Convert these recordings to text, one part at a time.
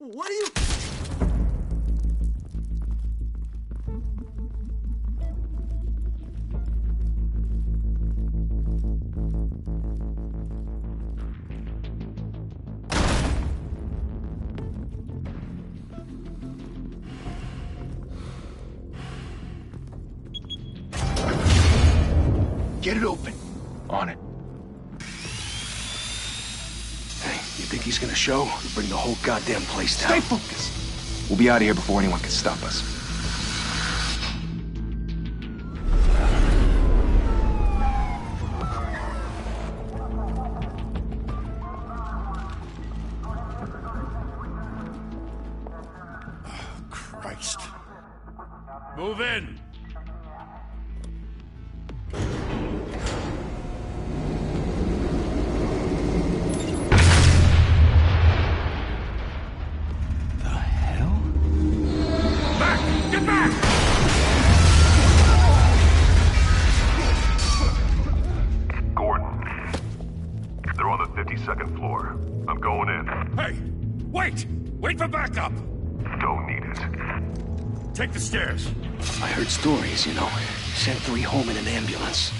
What are you... Get it open. On it. Hey, you think he's gonna show? We'll bring the whole goddamn place down. Stay focused. We'll be out of here before anyone can stop us. Christ. Move in! Second floor. I'm going in. Hey! Wait! Wait for backup! Don't need it. Take the stairs. I heard stories, you know. Sent 3 home in an ambulance.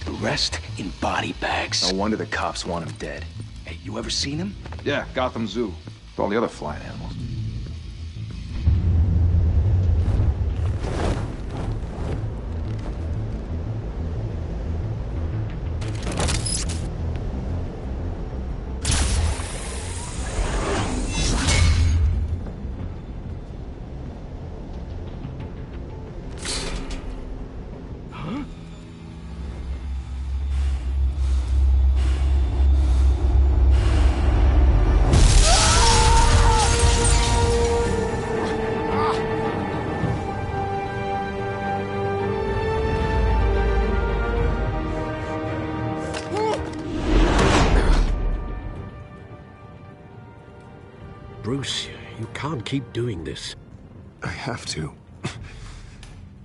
The rest in body bags. No wonder the cops want him dead. Hey, you ever seen him? Yeah, Gotham Zoo. With all the other flying animals. Bruce, you can't keep doing this. I have to.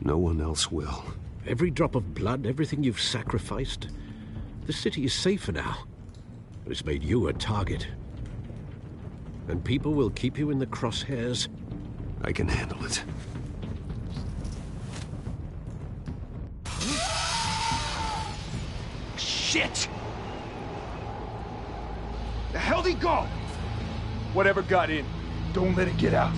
No one else will. Every drop of blood, everything you've sacrificed. The city is safer now. It's made you a target. And people will keep you in the crosshairs. I can handle it. Shit! The hell'd he go? Whatever got in, don't let it get out.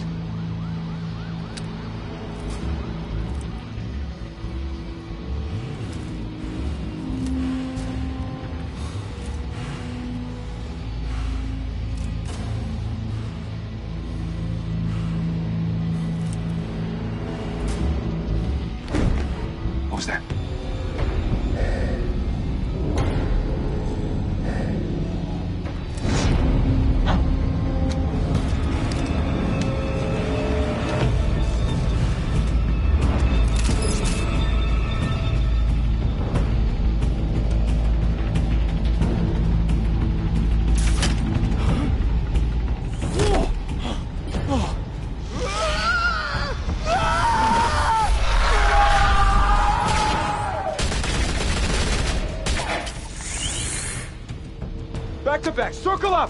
What was that? Back to back, circle up!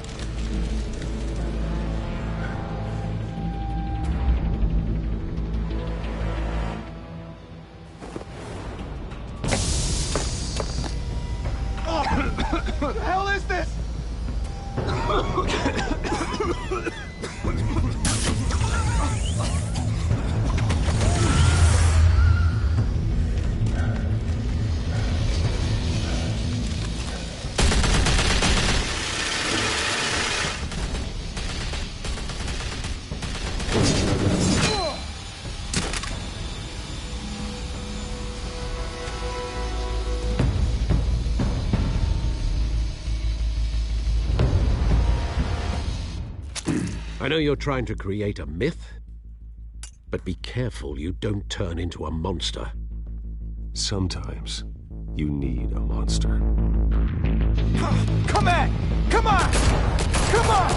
What the hell is this? I know you're trying to create a myth, but be careful you don't turn into a monster. Sometimes you need a monster. Come on! Come on! Come on!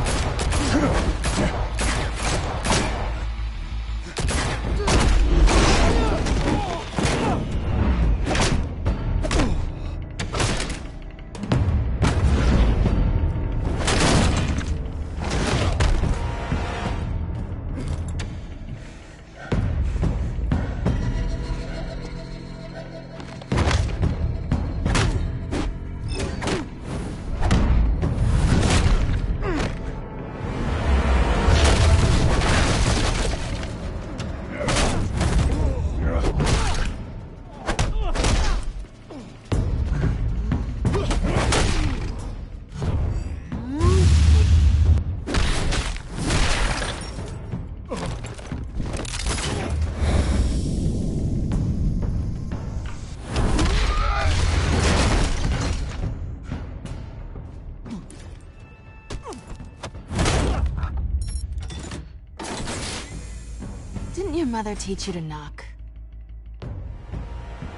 Didn't your mother teach you to knock?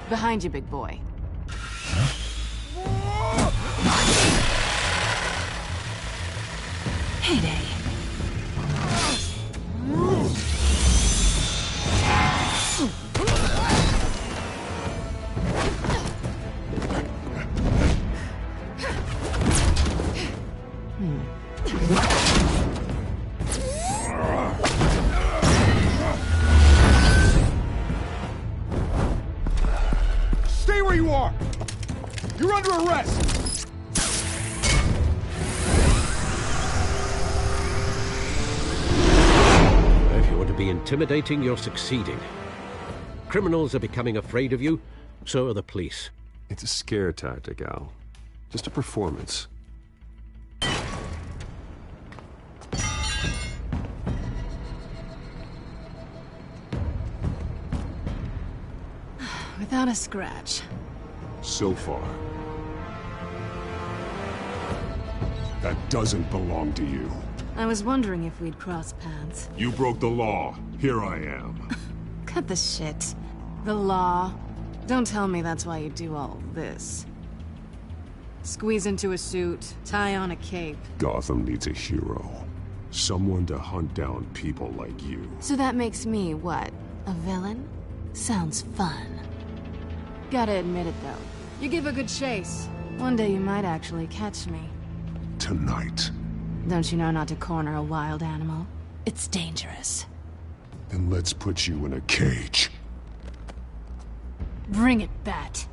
Behind you, big boy. Heyday. Stay where you are! You're under arrest! If you want to be intimidating, you're succeeding. Criminals are becoming afraid of you, so are the police. It's a scare tactic, Al. Just a performance. Without a scratch. So far. That doesn't belong to you. I was wondering if we'd cross paths. You broke the law. Here I am. Cut the shit. The law. Don't tell me that's why you do all this. Squeeze into a suit, tie on a cape. Gotham needs a hero. Someone to hunt down people like you. So that makes me, what, a villain? Sounds fun. Gotta admit it, though. You give a good chase. One day you might actually catch me. Tonight. Don't you know not to corner a wild animal? It's dangerous. Then let's put you in a cage. Bring it, Bat.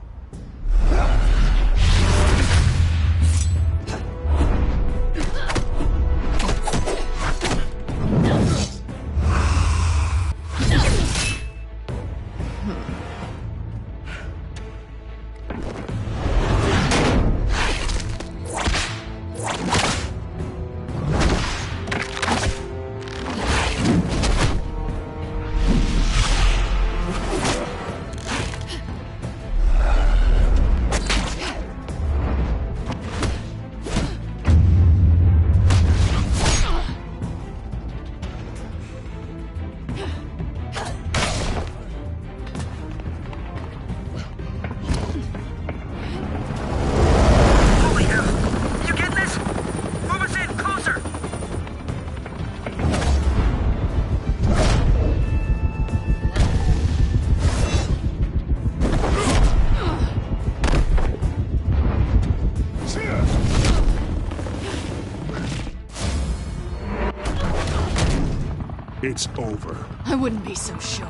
It's over. I wouldn't be so sure.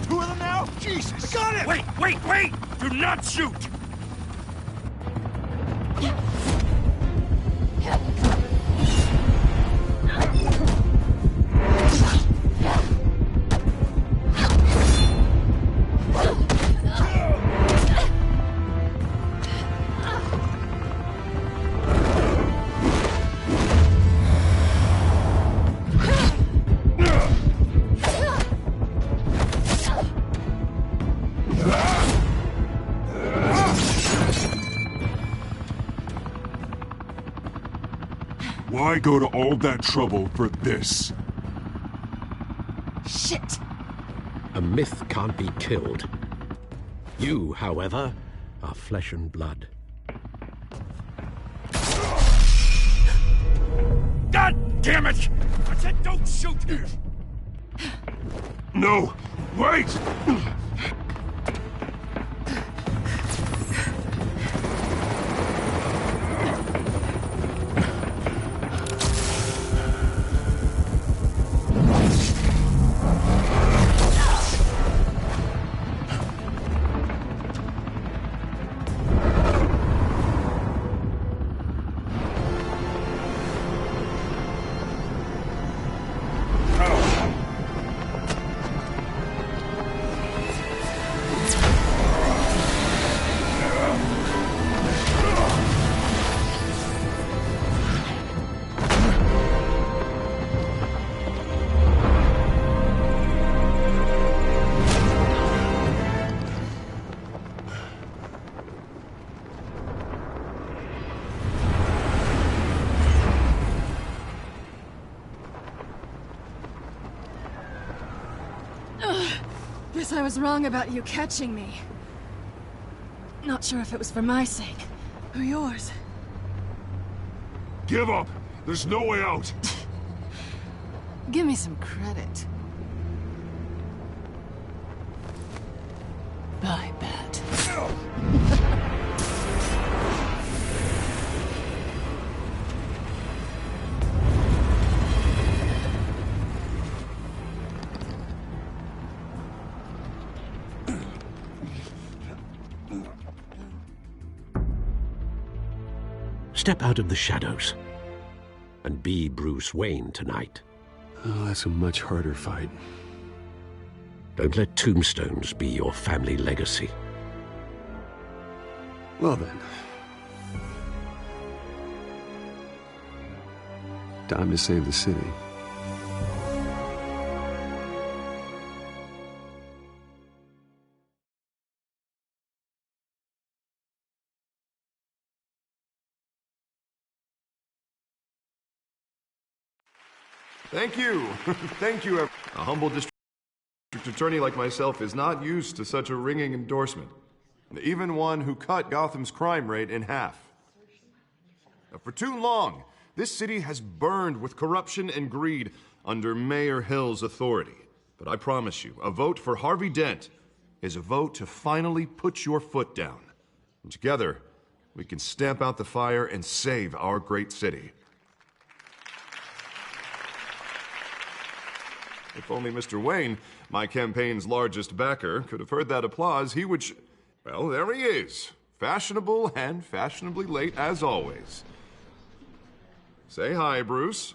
Two of them now? Jesus! I got him! Wait, wait, wait! Do not shoot! Why go to all that trouble for this? Shit! A myth can't be killed. You, however, are flesh and blood. God damn it! I said don't shoot! No! Wait! Guess I was wrong about you catching me. Not sure if it was for my sake, or yours. Give up! There's no way out! Give me some credit. Bye, Bat. Step out of the shadows and be Bruce Wayne tonight. Oh, that's a much harder fight. Don't let tombstones be your family legacy. Well then. Time to save the city. Thank you. Thank you. A humble district attorney like myself is not used to such a ringing endorsement. Even one who cut Gotham's crime rate in half. For too long, this city has burned with corruption and greed under Mayor Hill's authority. But I promise you, a vote for Harvey Dent is a vote to finally put your foot down. And together, we can stamp out the fire and save our great city. If only Mr. Wayne, my campaign's largest backer, could have heard that applause, he would well, there he is. Fashionable and fashionably late as always. Say hi, Bruce.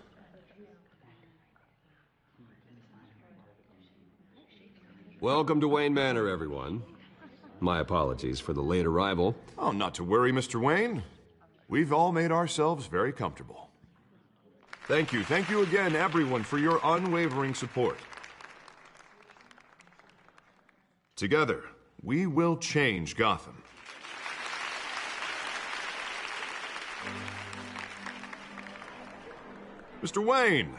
Welcome to Wayne Manor, everyone. My apologies for the late arrival. Oh, not to worry, Mr. Wayne. We've all made ourselves very comfortable. Thank you again, everyone, for your unwavering support. Together, we will change Gotham. Mr. Wayne,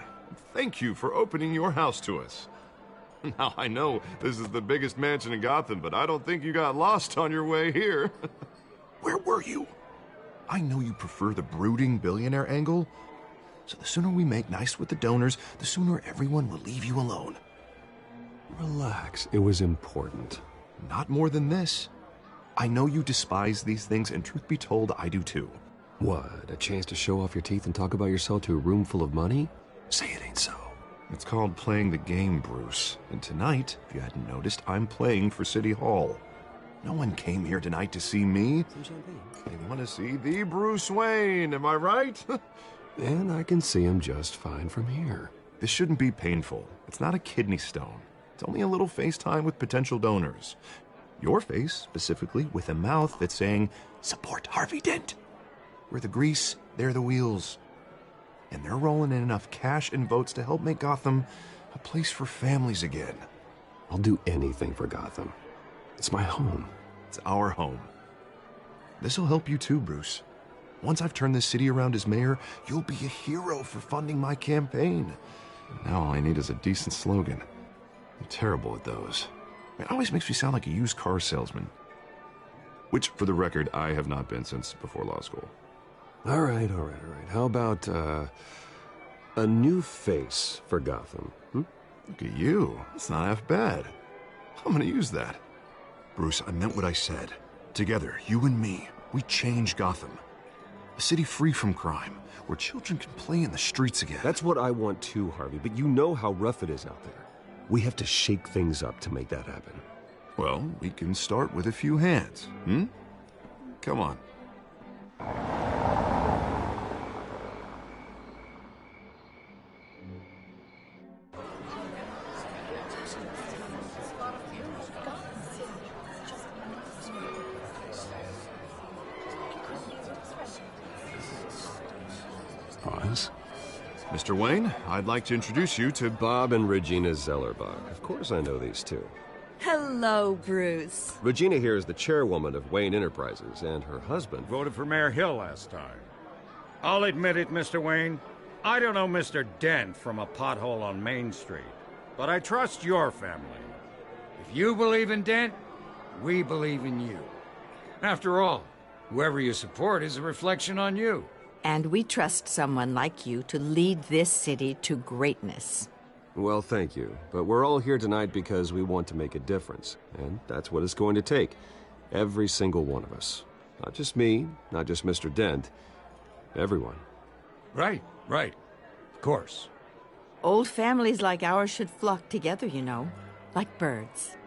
thank you for opening your house to us. Now, I know this is the biggest mansion in Gotham, but I don't think you got lost on your way here. Where were you? I know you prefer the brooding billionaire angle, so the sooner we make nice with the donors, the sooner everyone will leave you alone. Relax, it was important. Not more than this. I know you despise these things, and truth be told, I do too. What, a chance to show off your teeth and talk about yourself to a room full of money? Say it ain't so. It's called playing the game, Bruce. And tonight, if you hadn't noticed, I'm playing for City Hall. No one came here tonight to see me. Some champagne. They want to see the Bruce Wayne, am I right? And I can see him just fine from here. This shouldn't be painful. It's not a kidney stone. It's only a little FaceTime with potential donors. Your face, specifically, with a mouth that's saying, support Harvey Dent. We're the grease, they're the wheels. And they're rolling in enough cash and votes to help make Gotham a place for families again. I'll do anything for Gotham. It's my home. It's our home. This'll help you too, Bruce. Once I've turned this city around as mayor, you'll be a hero for funding my campaign. Now all I need is a decent slogan. I'm terrible at those. It always makes me sound like a used car salesman. Which, for the record, I have not been since before law school. All right. How about, a new face for Gotham? Look at you. That's not half bad. I'm gonna use that. Bruce, I meant what I said. Together, you and me, we change Gotham. A city free from crime, where children can play in the streets again. That's what I want too, Harvey, but you know how rough it is out there. We have to shake things up to make that happen. Well, we can start with a few hands, Come on. Pause. Mr. Wayne, I'd like to introduce you to Bob and Regina Zellerbach. Of course I know these two. Hello, Bruce. Regina here is the chairwoman of Wayne Enterprises, and her husband Voted for Mayor Hill last time. I'll admit it, Mr. Wayne. I don't know Mr. Dent from a pothole on Main Street, but I trust your family. If you believe in Dent, we believe in you. After all, whoever you support is a reflection on you. And we trust someone like you to lead this city to greatness. Well, thank you. But we're all here tonight because we want to make a difference. And that's what it's going to take. Every single one of us. Not just me, not just Mr. Dent. Everyone. Right. Of course. Old families like ours should flock together, you know. Like birds.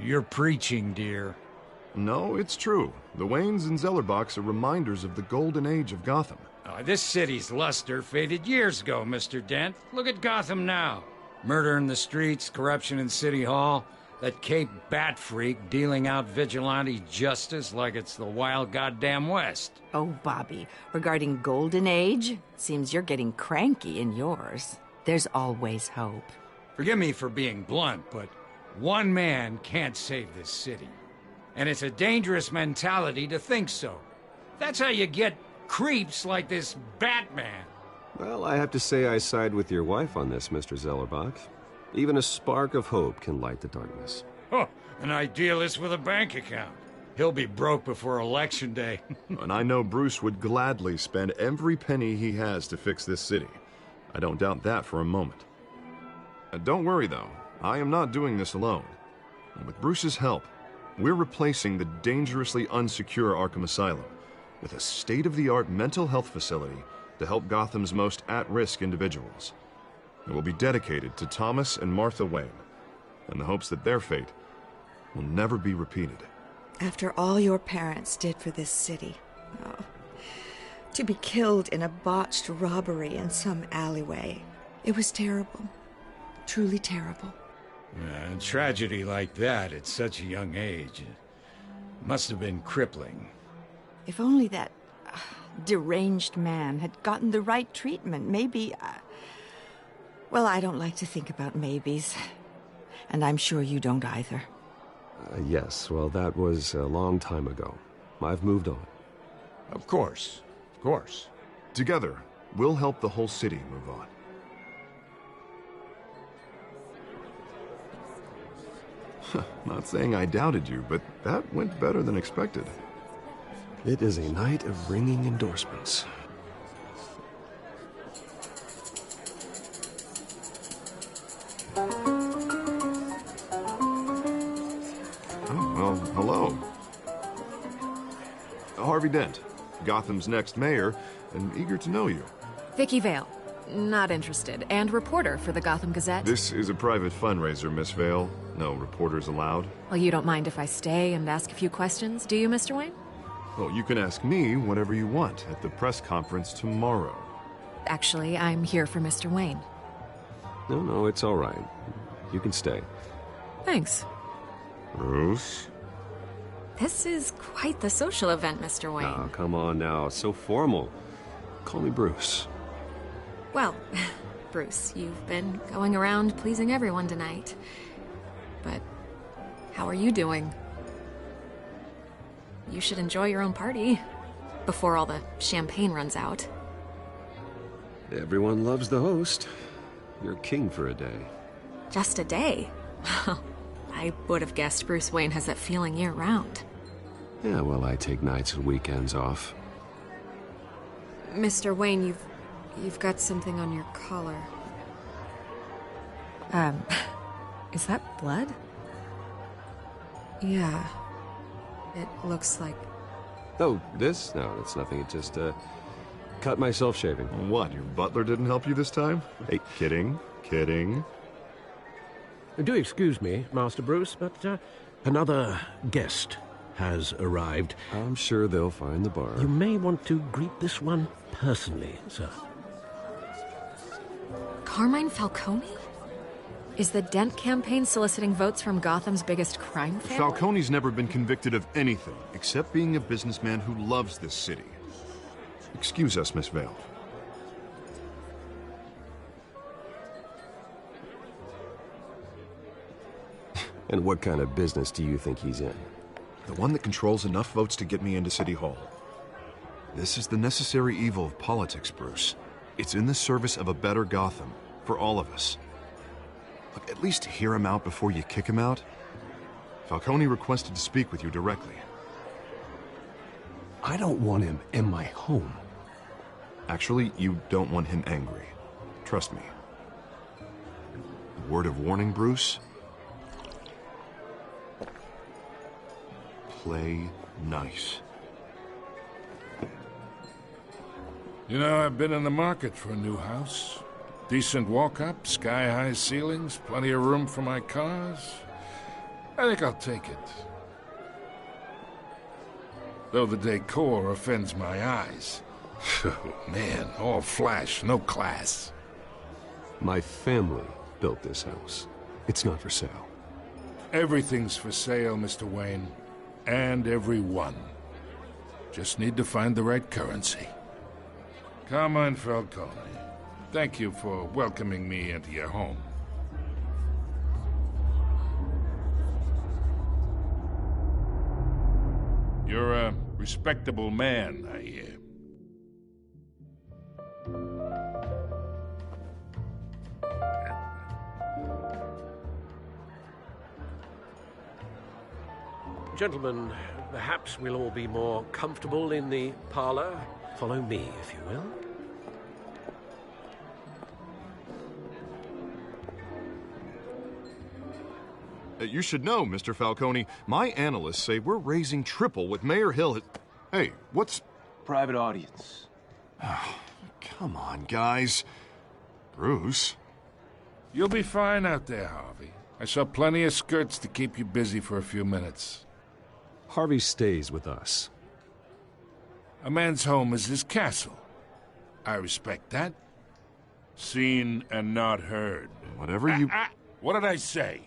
You're preaching, dear. No, it's true. The Waynes and Zellerbachs are reminders of the golden age of Gotham. This city's luster faded years ago, Mr. Dent. Look at Gotham now. Murder in the streets, corruption in City Hall, that Cape Bat freak dealing out vigilante justice like it's the wild goddamn West. Oh, Bobby, regarding Golden Age, seems you're getting cranky in yours. There's always hope. Forgive me for being blunt, but one man can't save this city. And it's a dangerous mentality to think so. That's how you get creeps like this Batman. Well, I have to say I side with your wife on this, Mr. Zellerbach. Even a spark of hope can light the darkness. Oh, an idealist with a bank account. He'll be broke before Election Day. And I know Bruce would gladly spend every penny he has to fix this city. I don't doubt that for a moment. Don't worry, though. I am not doing this alone. And with Bruce's help, we're replacing the dangerously unsecure Arkham Asylum with a state-of-the-art mental health facility to help Gotham's most at-risk individuals. It will be dedicated to Thomas and Martha Wayne, in the hopes that their fate will never be repeated. After all your parents did for this city, to be killed in a botched robbery in some alleyway, it was terrible. Truly terrible. A tragedy like that at such a young age must have been crippling. If only that deranged man had gotten the right treatment, maybe... Well, I don't like to think about maybes. And I'm sure you don't either. Yes, well, that was a long time ago. I've moved on. Of course. Together, we'll help the whole city move on. Not saying I doubted you, but that went better than expected. It is a night of ringing endorsements. Oh, well, hello. Harvey Dent, Gotham's next mayor, and eager to know you. Vicky Vale. Not interested. And reporter for the Gotham Gazette. This is a private fundraiser, Miss Vale. No reporters allowed. Well, you don't mind if I stay and ask a few questions, do you, Mr. Wayne? Well, you can ask me whatever you want at the press conference tomorrow. Actually, I'm here for Mr. Wayne. No, it's all right. You can stay. Thanks. Bruce? This is quite the social event, Mr. Wayne. Oh, come on now. So formal. Call me Bruce. Well, Bruce, you've been going around pleasing everyone tonight. But how are you doing? You should enjoy your own party before all the champagne runs out. Everyone loves the host. You're king for a day. Just a day? I would have guessed Bruce Wayne has that feeling year-round. Yeah, well, I take nights and weekends off. Mr. Wayne, you've got something on your collar. Is that blood? Yeah. It looks like... Oh, this? No, that's nothing. It just, cut myself shaving. What, your butler didn't help you this time? Hey, kidding. Do excuse me, Master Bruce, but another guest has arrived. I'm sure they'll find the bar. You may want to greet this one personally, sir. Carmine Falcone? Is the Dent campaign soliciting votes from Gotham's biggest crime family? Falcone's never been convicted of anything except being a businessman who loves this city. Excuse us, Miss Vale. And what kind of business do you think he's in? The one that controls enough votes to get me into City Hall. This is the necessary evil of politics, Bruce. It's in the service of a better Gotham, for all of us. Look, at least hear him out before you kick him out. Falcone requested to speak with you directly. I don't want him in my home. Actually, you don't want him angry. Trust me. Word of warning, Bruce? Play nice. You know, I've been in the market for a new house. Decent walk-up, sky-high ceilings, plenty of room for my cars. I think I'll take it. Though the decor offends my eyes. Oh, man, all flash, no class. My family built this house. It's not for sale. Everything's for sale, Mr. Wayne. And everyone. Just need to find the right currency. Carmine Falcone, thank you for welcoming me into your home. You're a respectable man, I hear. Gentlemen, perhaps we'll all be more comfortable in the parlor. Follow me, if you will. You should know, Mr. Falcone, my analysts say we're raising triple what Mayor Hill has... Hey, what's... Private audience. Come on, guys. Bruce? You'll be fine out there, Harvey. I saw plenty of skirts to keep you busy for a few minutes. Harvey stays with us. A man's home is his castle. I respect that. Seen and not heard. Whatever you... What did I say?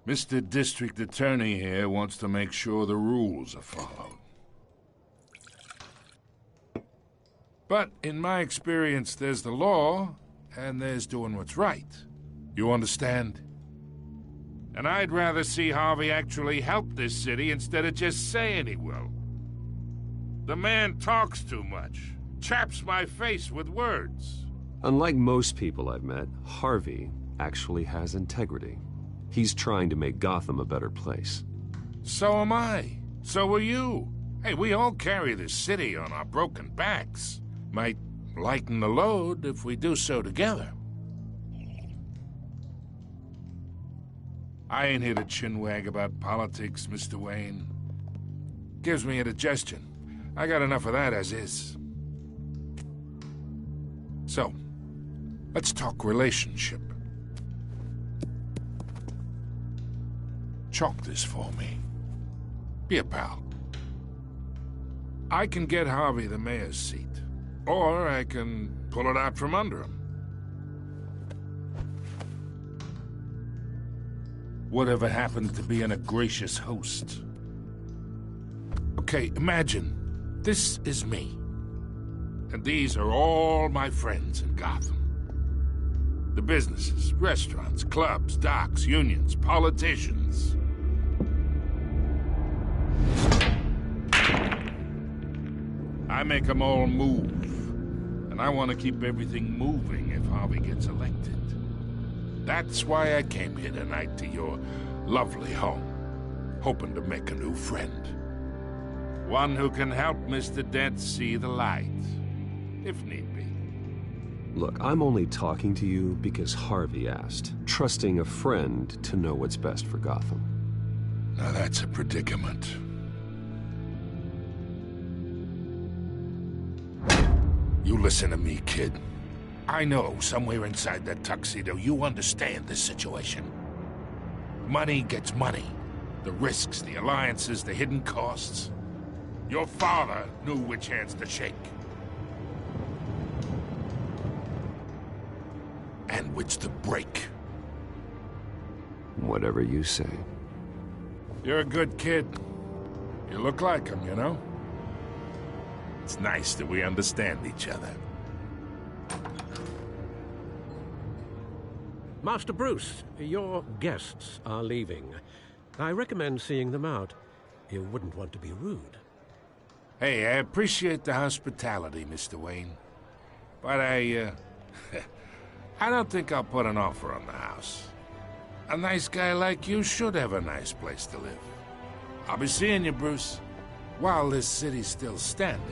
Mr. District Attorney here wants to make sure the rules are followed. But in my experience, there's the law, and there's doing what's right. You understand? And I'd rather see Harvey actually help this city instead of just saying he will. The man talks too much, chaps my face with words. Unlike most people I've met, Harvey actually has integrity. He's trying to make Gotham a better place. So am I. So are you. Hey, we all carry this city on our broken backs. Might lighten the load if we do so together. I ain't here to chinwag about politics, Mr. Wayne. Gives me indigestion. I got enough of that as is. So, let's talk relationship. Chalk this for me. Be a pal. I can get Harvey the mayor's seat, or I can pull it out from under him. Whatever happened to being a gracious host? Okay, imagine this is me, and these are all my friends in Gotham. The businesses, restaurants, clubs, docks, unions, politicians. I make them all move. And I want to keep everything moving if Harvey gets elected. That's why I came here tonight to your lovely home, hoping to make a new friend. One who can help Mr. Dent see the light, if need be. Look, I'm only talking to you because Harvey asked, trusting a friend to know what's best for Gotham. Now that's a predicament. You listen to me, kid. I know somewhere inside that tuxedo you understand this situation. Money gets money. The risks, the alliances, the hidden costs. Your father knew which hands to shake. And which to break. Whatever you say. You're a good kid. You look like him, you know? It's nice that we understand each other. Master Bruce, your guests are leaving. I recommend seeing them out. You wouldn't want to be rude. Hey, I appreciate the hospitality, Mr. Wayne. But I don't think I'll put an offer on the house. A nice guy like you should have a nice place to live. I'll be seeing you, Bruce, while this city's still standing.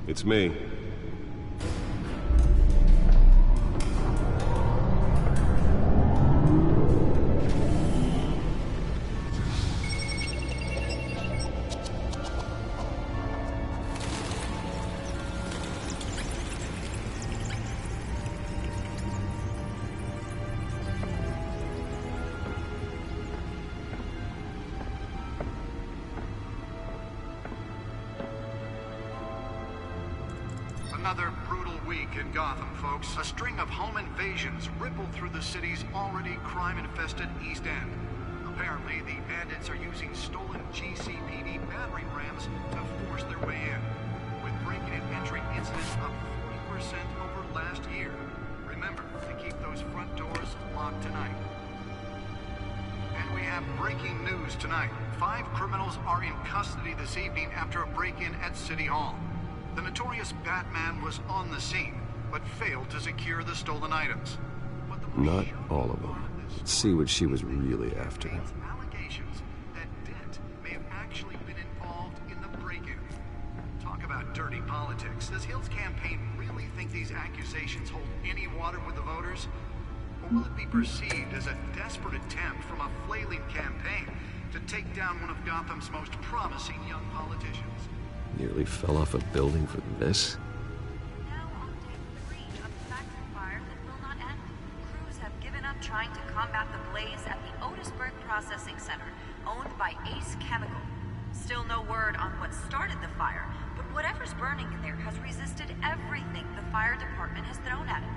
It's me. Another brutal week in Gotham, folks. A string of home invasions rippled through the city's already crime-infested East End. Apparently, the bandits are using stolen GCPD battering rams to force their way in, with breaking and entering incidents up 40% over last year. Remember to keep those front doors locked tonight. And we have breaking news tonight. 5 criminals are in custody this evening after a break-in at City Hall. The notorious Batman was on the scene, but failed to secure the stolen items. Not all of them. Let's see what she was really after. Allegations that Dent may have actually been involved in the break-in. Talk about dirty politics. Does Hill's campaign really think these accusations hold any water with the voters? Or will it be perceived as a desperate attempt from a flailing campaign to take down one of Gotham's most promising young politicians? Nearly fell off a building for this? Now on day 3 of the factory fire that will not end. Crews have given up trying to combat the blaze at the Otisburg Processing Center, owned by Ace Chemical. Still no word on what started the fire, but whatever's burning in there has resisted everything the fire department has thrown at it.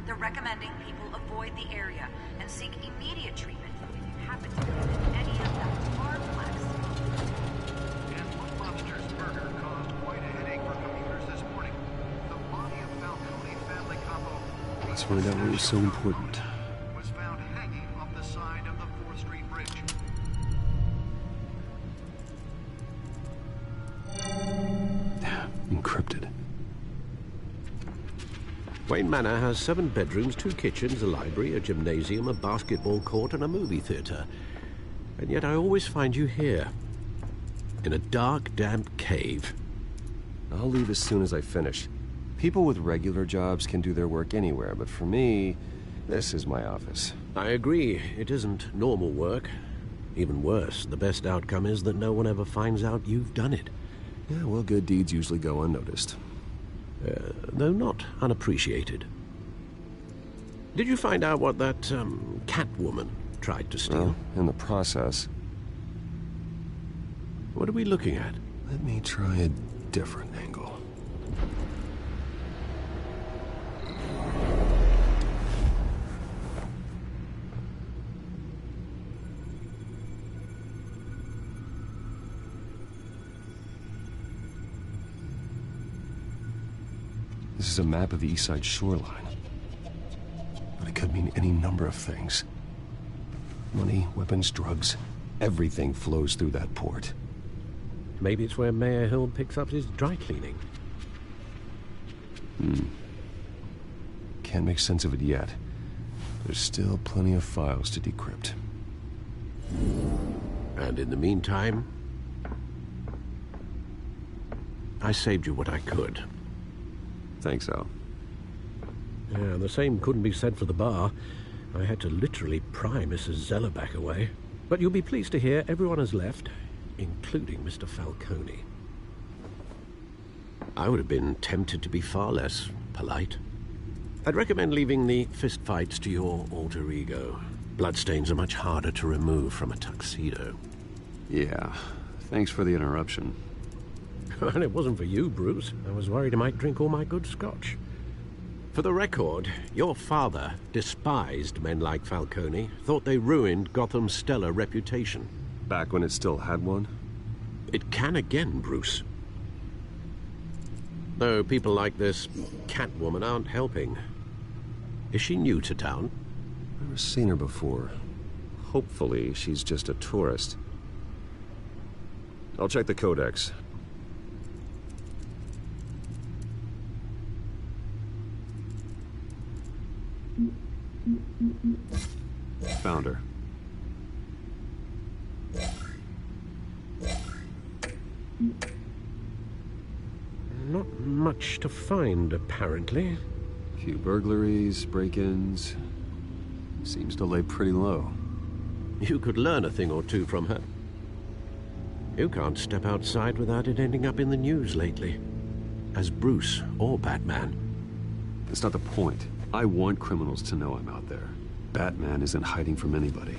They're recommending people avoid the area and seek immediate treatment if you happen to live in any of that tar flags. And Blue Lobster's murder caused quite a headache for commuters this morning. The body of Falcone family couple... Let's find out what was so important. ...was found hanging off the side of the 4th Street Bridge. Encrypted. Wayne Manor has 7 bedrooms, 2 kitchens, a library, a gymnasium, a basketball court, and a movie theater. And yet I always find you here, in a dark, damp cave. I'll leave as soon as I finish. People with regular jobs can do their work anywhere, but for me, this is my office. I agree. It isn't normal work. Even worse, the best outcome is that no one ever finds out you've done it. Yeah, well, good deeds usually go unnoticed. Though not unappreciated. Did you find out what that, Catwoman tried to steal? Well, in the process. What are we looking at? Let me try a different angle. This is a map of the East Side shoreline. But it could mean any number of things. Money, weapons, drugs, everything flows through that port. Maybe it's where Mayor Hill picks up his dry cleaning. Can't make sense of it yet. There's still plenty of files to decrypt. And in the meantime, I saved you what I could. Thanks, Al. Yeah, the same couldn't be said for the bar. I had to literally pry Mrs. Zellerback away. But you'll be pleased to hear everyone has left, including Mr. Falcone. I would have been tempted to be far less polite. I'd recommend leaving the fistfights to your alter ego. Bloodstains are much harder to remove from a tuxedo. Yeah, thanks for the interruption. And it wasn't for you, Bruce. I was worried I might drink all my good scotch. For the record, your father despised men like Falcone, thought they ruined Gotham's stellar reputation. Back when it still had one? It can again, Bruce. Though people like this Catwoman aren't helping. Is she new to town? Never seen her before. Hopefully, she's just a tourist. I'll check the codex. Found her. Not much to find, apparently. A few burglaries, break-ins. Seems to lay pretty low. You could learn a thing or two from her. You can't step outside without it ending up in the news lately. As Bruce or Batman. That's not the point. I want criminals to know I'm out there. Batman isn't hiding from anybody.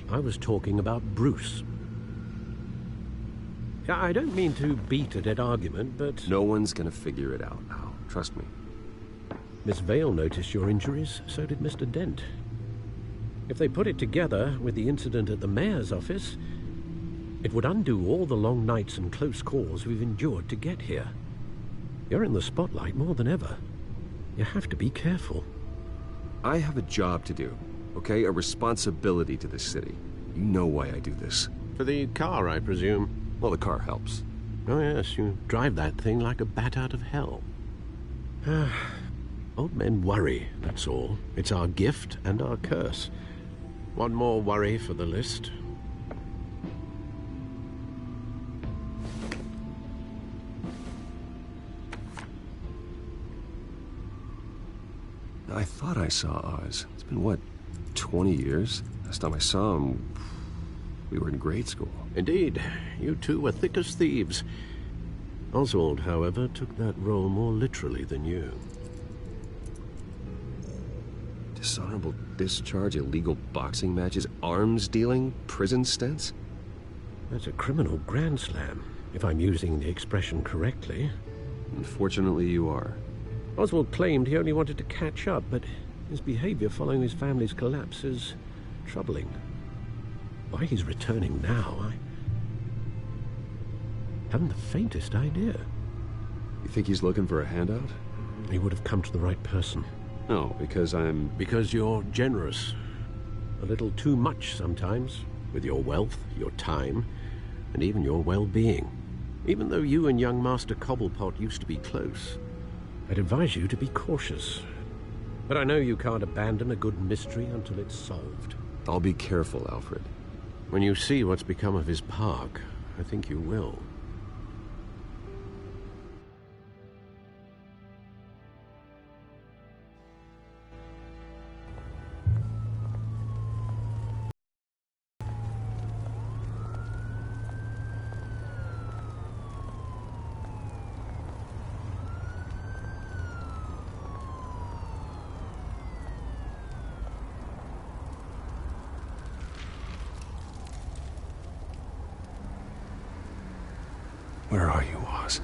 I was talking about Bruce. I don't mean to beat a dead argument, but... No one's gonna figure it out now. Trust me. Miss Vale noticed your injuries, so did Mr. Dent. If they put it together with the incident at the mayor's office, it would undo all the long nights and close calls we've endured to get here. You're in the spotlight more than ever. You have to be careful. I have a job to do, okay? A responsibility to this city. You know why I do this. For the car, I presume. Well, the car helps. Oh, yes, you drive that thing like a bat out of hell. Old men worry, that's all. It's our gift and our curse. One more worry for the list. I thought I saw Oz. It's been, what, 20 years? Last time I saw him, we were in grade school. Indeed. You two were thick as thieves. Oswald, however, took that role more literally than you. Dishonorable discharge, illegal boxing matches, arms dealing, prison stints? That's a criminal grand slam, if I'm using the expression correctly. Unfortunately, you are. Oswald claimed he only wanted to catch up, but his behavior following his family's collapse is troubling. Why he's returning now, I haven't the faintest idea. You think he's looking for a handout? He would have come to the right person. No, because I'm... Because you're generous. A little too much sometimes, with your wealth, your time, and even your well-being. Even though you and young Master Cobblepot used to be close, I'd advise you to be cautious. But I know you can't abandon a good mystery until it's solved. I'll be careful, Alfred. When you see what's become of his park, I think you will. Where are you, Oz?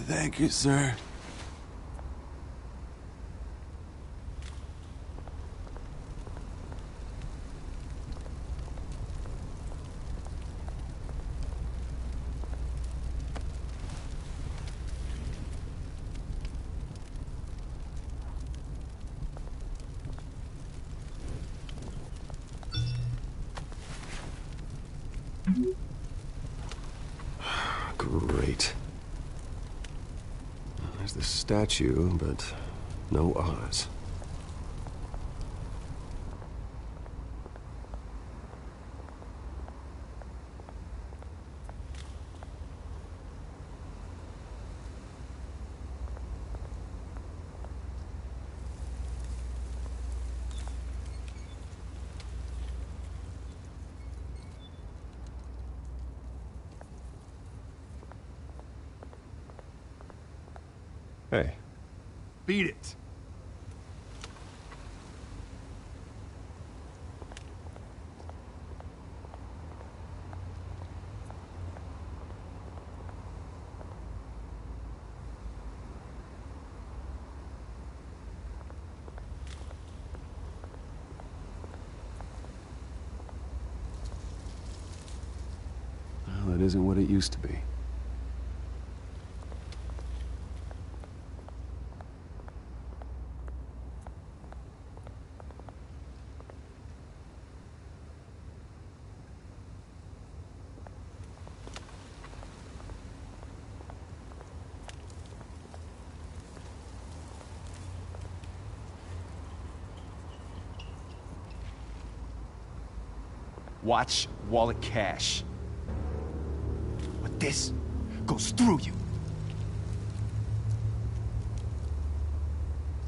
Thank you, sir. Great. There's the statue, but no Oz. Hey. Beat it. Well, it isn't what it used to be. Watch wallet cash. But this goes through you.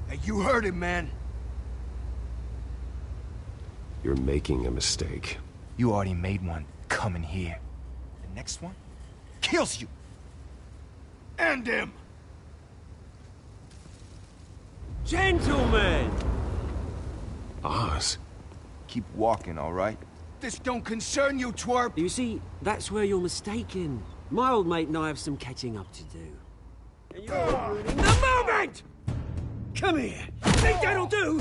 Hey, you heard it, man. You're making a mistake. You already made one coming here. The next one kills you. And him. Gentlemen! Oz. Keep walking, all right? This don't concern you, twerp! You see, that's where you're mistaken. My old mate and I have some catching up to do. And you're ruining the moment! Come here! Think that'll do?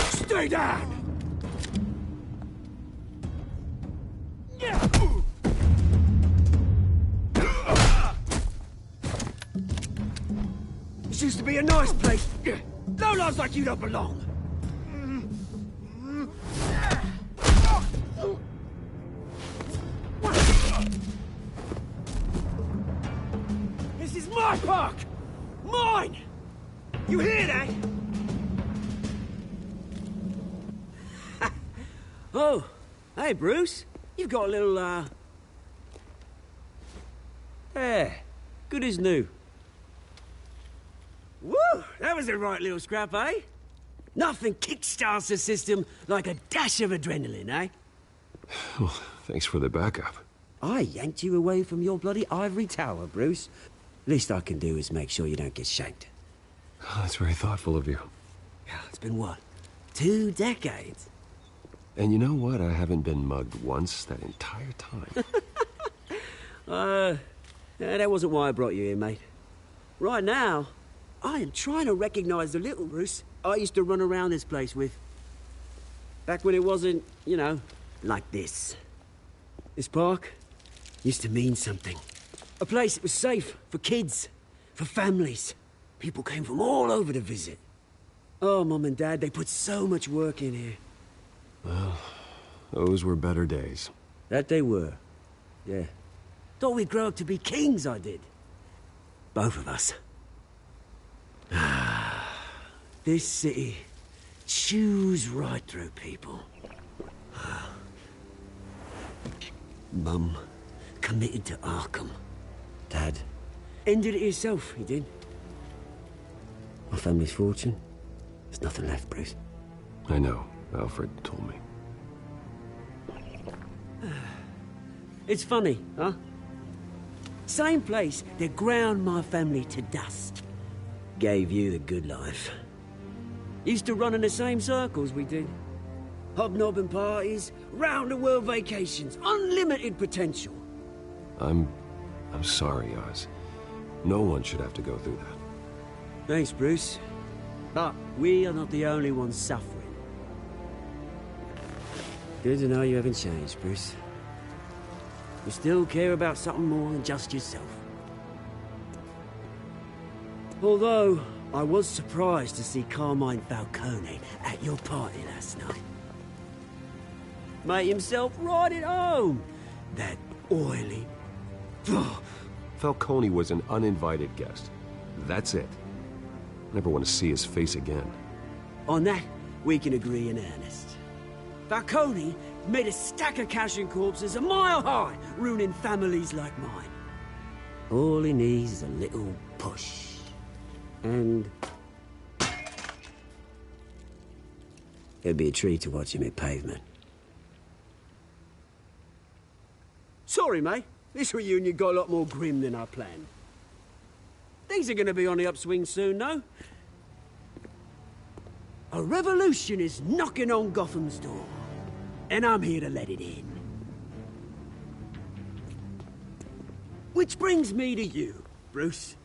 Stay down! This used to be a nice place. No lives like you don't belong. This is my park! Mine! You hear that? Oh, hey, Bruce. You've got a little, There. Good as new. Woo! That was a right little scrap, eh? Nothing kickstarts the system like a dash of adrenaline, eh? Well, thanks for the backup. I yanked you away from your bloody ivory tower, Bruce. Least I can do is make sure you don't get shanked. Oh, that's very thoughtful of you. It's been what? 2 decades? And you know what? I haven't been mugged once that entire time. That wasn't why I brought you here, mate. Right now, I am trying to recognize the little Bruce I used to run around this place with. Back when it wasn't, you know, like this. This park used to mean something. A place that was safe for kids, for families. People came from all over to visit. Oh, Mum and Dad, they put so much work in here. Well, those were better days. That they were. Yeah. Thought we'd grow up to be kings, I did. Both of us. This city chews right through people. Mum committed to Arkham. Dad ended it himself, he did. My family's fortune, there's nothing left, Bruce. I know. Alfred told me. It's funny, huh? Same place that ground my family to dust. Gave you the good life. Used to run in the same circles we did. Hobnobbing parties, round-the-world vacations, unlimited potential. I'm sorry, Oz. No one should have to go through that. Thanks, Bruce. But we are not the only ones suffering. Good to know you haven't changed, Bruce. You still care about something more than just yourself. Although, I was surprised to see Carmine Falcone at your party last night. Made himself right at home. That oily... Falcone was an uninvited guest. That's it. Never want to see his face again. On that, we can agree in earnest. Falcone made a stack of cash and corpses a mile high, ruining families like mine. All he needs is a little push. And... it'd be a treat to watch him hit pavement. Sorry, mate. This reunion got a lot more grim than I planned. Things are gonna be on the upswing soon, though. A revolution is knocking on Gotham's door. And I'm here to let it in. Which brings me to you, Bruce.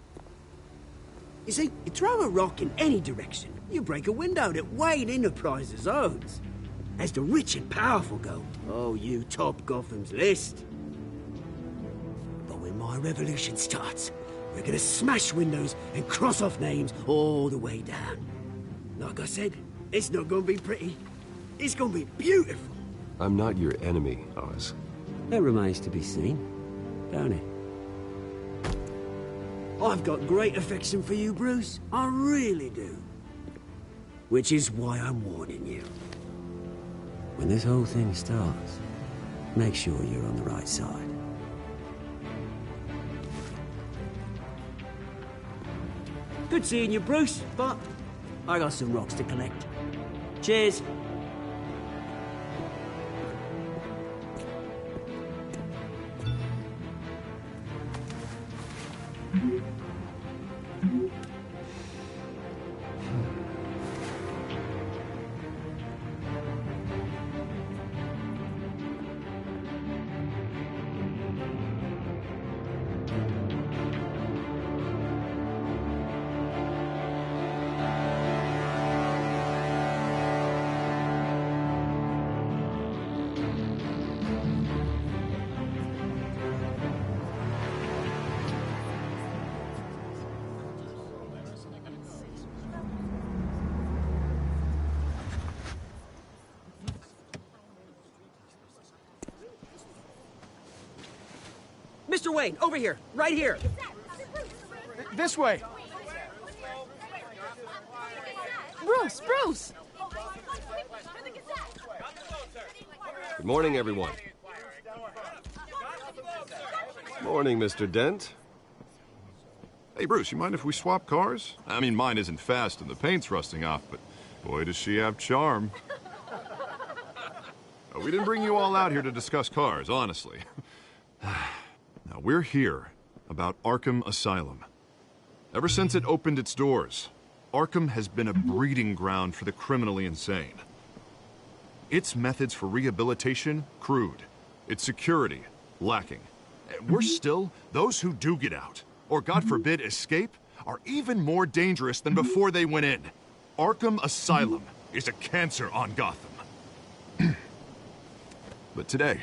You see, you throw a rock in any direction, you break a window that Wayne Enterprises owns. As the rich and powerful go, oh, you top Gotham's list. But when my revolution starts, we're gonna smash windows and cross off names all the way down. Like I said, it's not gonna be pretty. It's gonna be beautiful. I'm not your enemy, Oz. That remains to be seen, don't it? I've got great affection for you, Bruce. I really do. Which is why I'm warning you. When this whole thing starts, make sure you're on the right side. Good seeing you, Bruce, but I got some rocks to collect. Cheers. Mr. Wayne, over here, right here. This way. Bruce! Good morning, everyone. Morning, Mr. Dent. Hey, Bruce, you mind if we swap cars? I mean, mine isn't fast and the paint's rusting off, but boy, does she have charm. We didn't bring you all out here to discuss cars, honestly. Now, we're here about Arkham Asylum. Ever since it opened its doors, Arkham has been a breeding ground for the criminally insane. Its methods for rehabilitation, crude. Its security, lacking. Worse still, those who do get out, or God forbid escape, are even more dangerous than before they went in. Arkham Asylum is a cancer on Gotham. But today,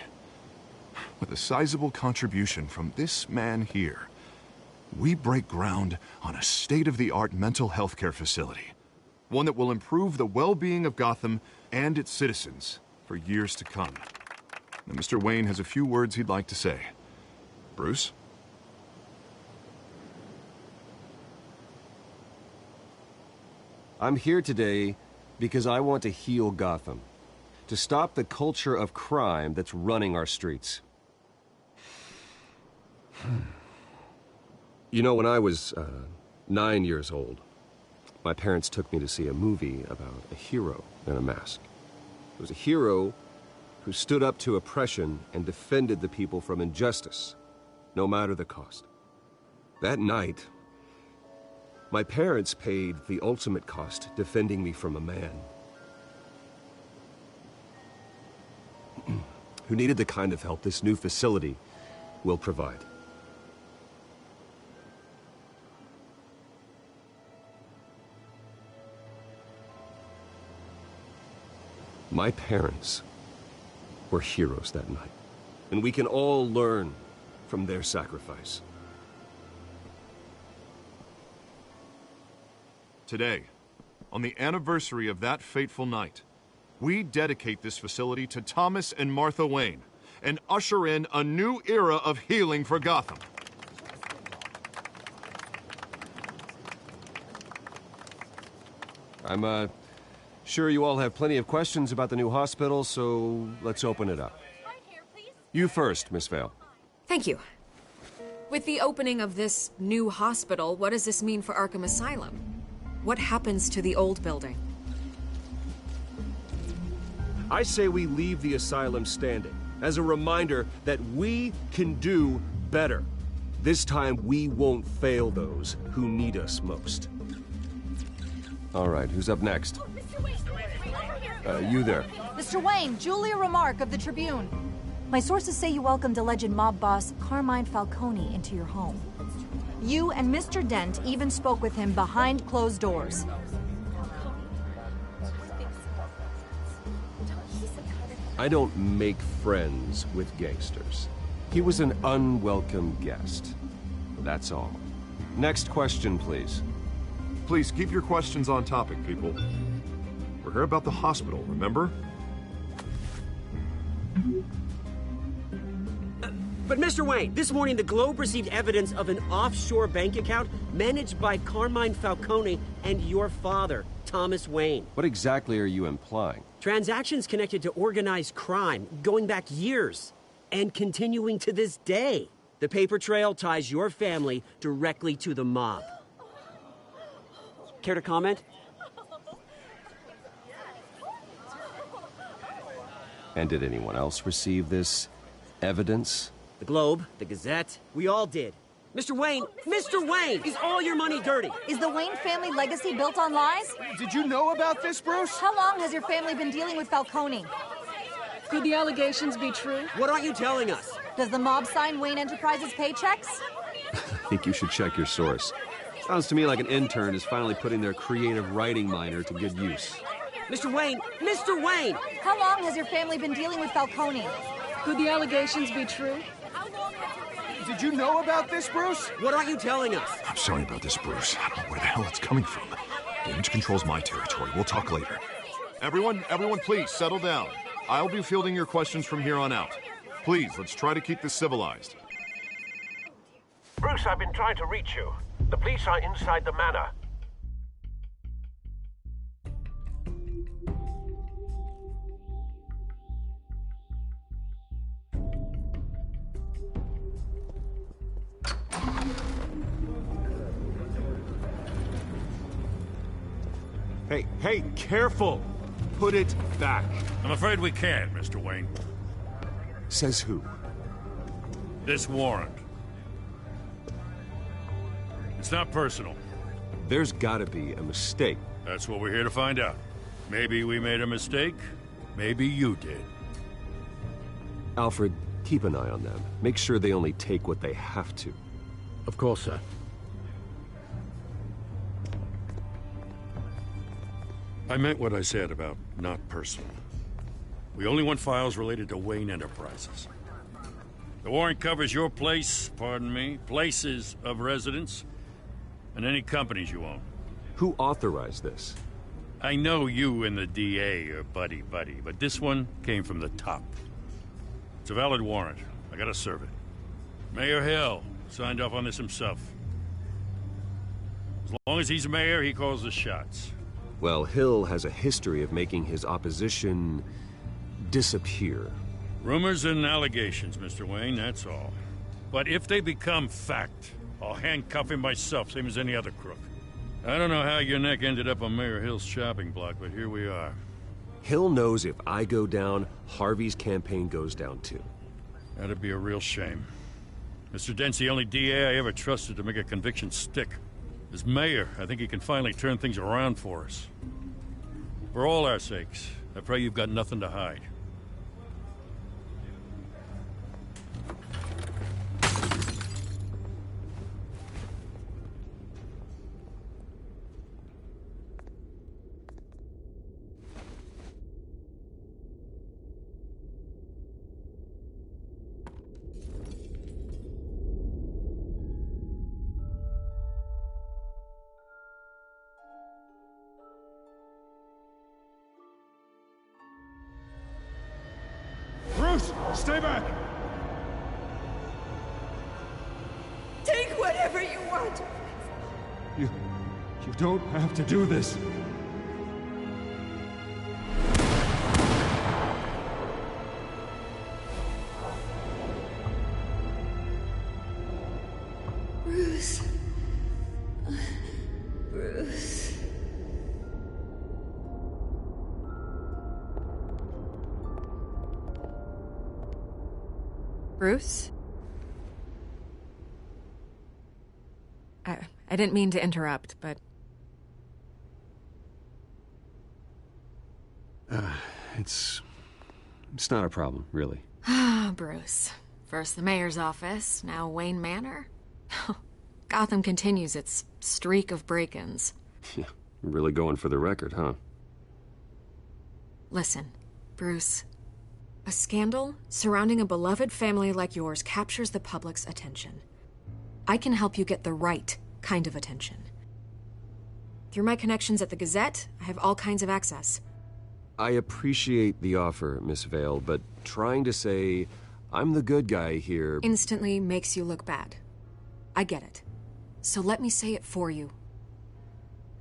with a sizable contribution from this man here, we break ground on a state-of-the-art mental health care facility. One that will improve the well-being of Gotham and its citizens for years to come. Now, Mr. Wayne has a few words he'd like to say. Bruce? I'm here today because I want to heal Gotham. To stop the culture of crime that's running our streets. You know, when I was 9 years old, my parents took me to see a movie about a hero in a mask. It was a hero who stood up to oppression and defended the people from injustice, no matter the cost. That night, my parents paid the ultimate cost defending me from a man who needed the kind of help this new facility will provide. My parents were heroes that night, and we can all learn from their sacrifice. Today, on the anniversary of that fateful night, we dedicate this facility to Thomas and Martha Wayne and usher in a new era of healing for Gotham. I'm sure you all have plenty of questions about the new hospital, so let's open it up. You first, Miss Vale. Thank you. With the opening of this new hospital, what does this mean for Arkham Asylum? What happens to the old building? I say we leave the asylum standing as a reminder that we can do better. This time, we won't fail those who need us most. All right, who's up next? You there. Mr. Wayne, Julia Remark of the Tribune. My sources say you welcomed alleged mob boss Carmine Falcone into your home. You and Mr. Dent even spoke with him behind closed doors. I don't make friends with gangsters. He was an unwelcome guest. That's all. Next question, please. Please keep your questions on topic, people. We're here about the hospital, remember? But Mr. Wayne, this morning the Globe received evidence of an offshore bank account managed by Carmine Falcone and your father, Thomas Wayne. What exactly are you implying? Transactions connected to organized crime, going back years, and continuing to this day. The paper trail ties your family directly to the mob. Care to comment? And did anyone else receive this evidence? The Globe, the Gazette, we all did. Mr. Wayne, is all your money dirty? Is the Wayne family legacy built on lies? Did you know about this, Bruce? How long has your family been dealing with Falcone? Could the allegations be true? What aren't you telling us? Does the mob sign Wayne Enterprises paychecks? I think you should check your source. Sounds to me like an intern is finally putting their creative writing minor to good use. Mr. Wayne! How long has your family been dealing with Falcone? Could the allegations be true? Did you know about this, Bruce? What aren't you telling us? I'm sorry about this, Bruce. I don't know where the hell it's coming from. Damage control's my territory. We'll talk later. Everyone, please, settle down. I'll be fielding your questions from here on out. Please, let's try to keep this civilized. Bruce, I've been trying to reach you. The police are inside the manor. Hey, careful! Put it back. I'm afraid we can't, Mr. Wayne. Says who? This warrant. It's not personal. There's gotta be a mistake. That's what we're here to find out. Maybe we made a mistake. Maybe you did. Alfred, keep an eye on them. Make sure they only take what they have to. Of course, sir. I meant what I said about not personal. We only want files related to Wayne Enterprises. The warrant covers your places of residence, and any companies you own. Who authorized this? I know you and the DA are buddy-buddy, but this one came from the top. It's a valid warrant. I gotta serve it. Mayor Hill signed off on this himself. As long as he's mayor, he calls the shots. Well, Hill has a history of making his opposition disappear. Rumors and allegations, Mr. Wayne, that's all. But if they become fact, I'll handcuff him myself, same as any other crook. I don't know how your neck ended up on Mayor Hill's shopping block, but here we are. Hill knows if I go down, Harvey's campaign goes down too. That'd be a real shame. Mr. Dent's the only DA I ever trusted to make a conviction stick. As mayor, I think he can finally turn things around for us. For all our sakes, I pray you've got nothing to hide. Stay back! Take whatever you want. You don't have to do this. Bruce. Bruce. Bruce? I didn't mean to interrupt, but... It's not a problem, really. Ah, Bruce. First the mayor's office, now Wayne Manor. Gotham continues its streak of break-ins. Yeah, really going for the record, huh? Listen, Bruce. A scandal surrounding a beloved family like yours captures the public's attention. I can help you get the right kind of attention. Through my connections at the Gazette, I have all kinds of access. I appreciate the offer, Miss Vale, but trying to say I'm the good guy here... instantly makes you look bad. I get it. So let me say it for you.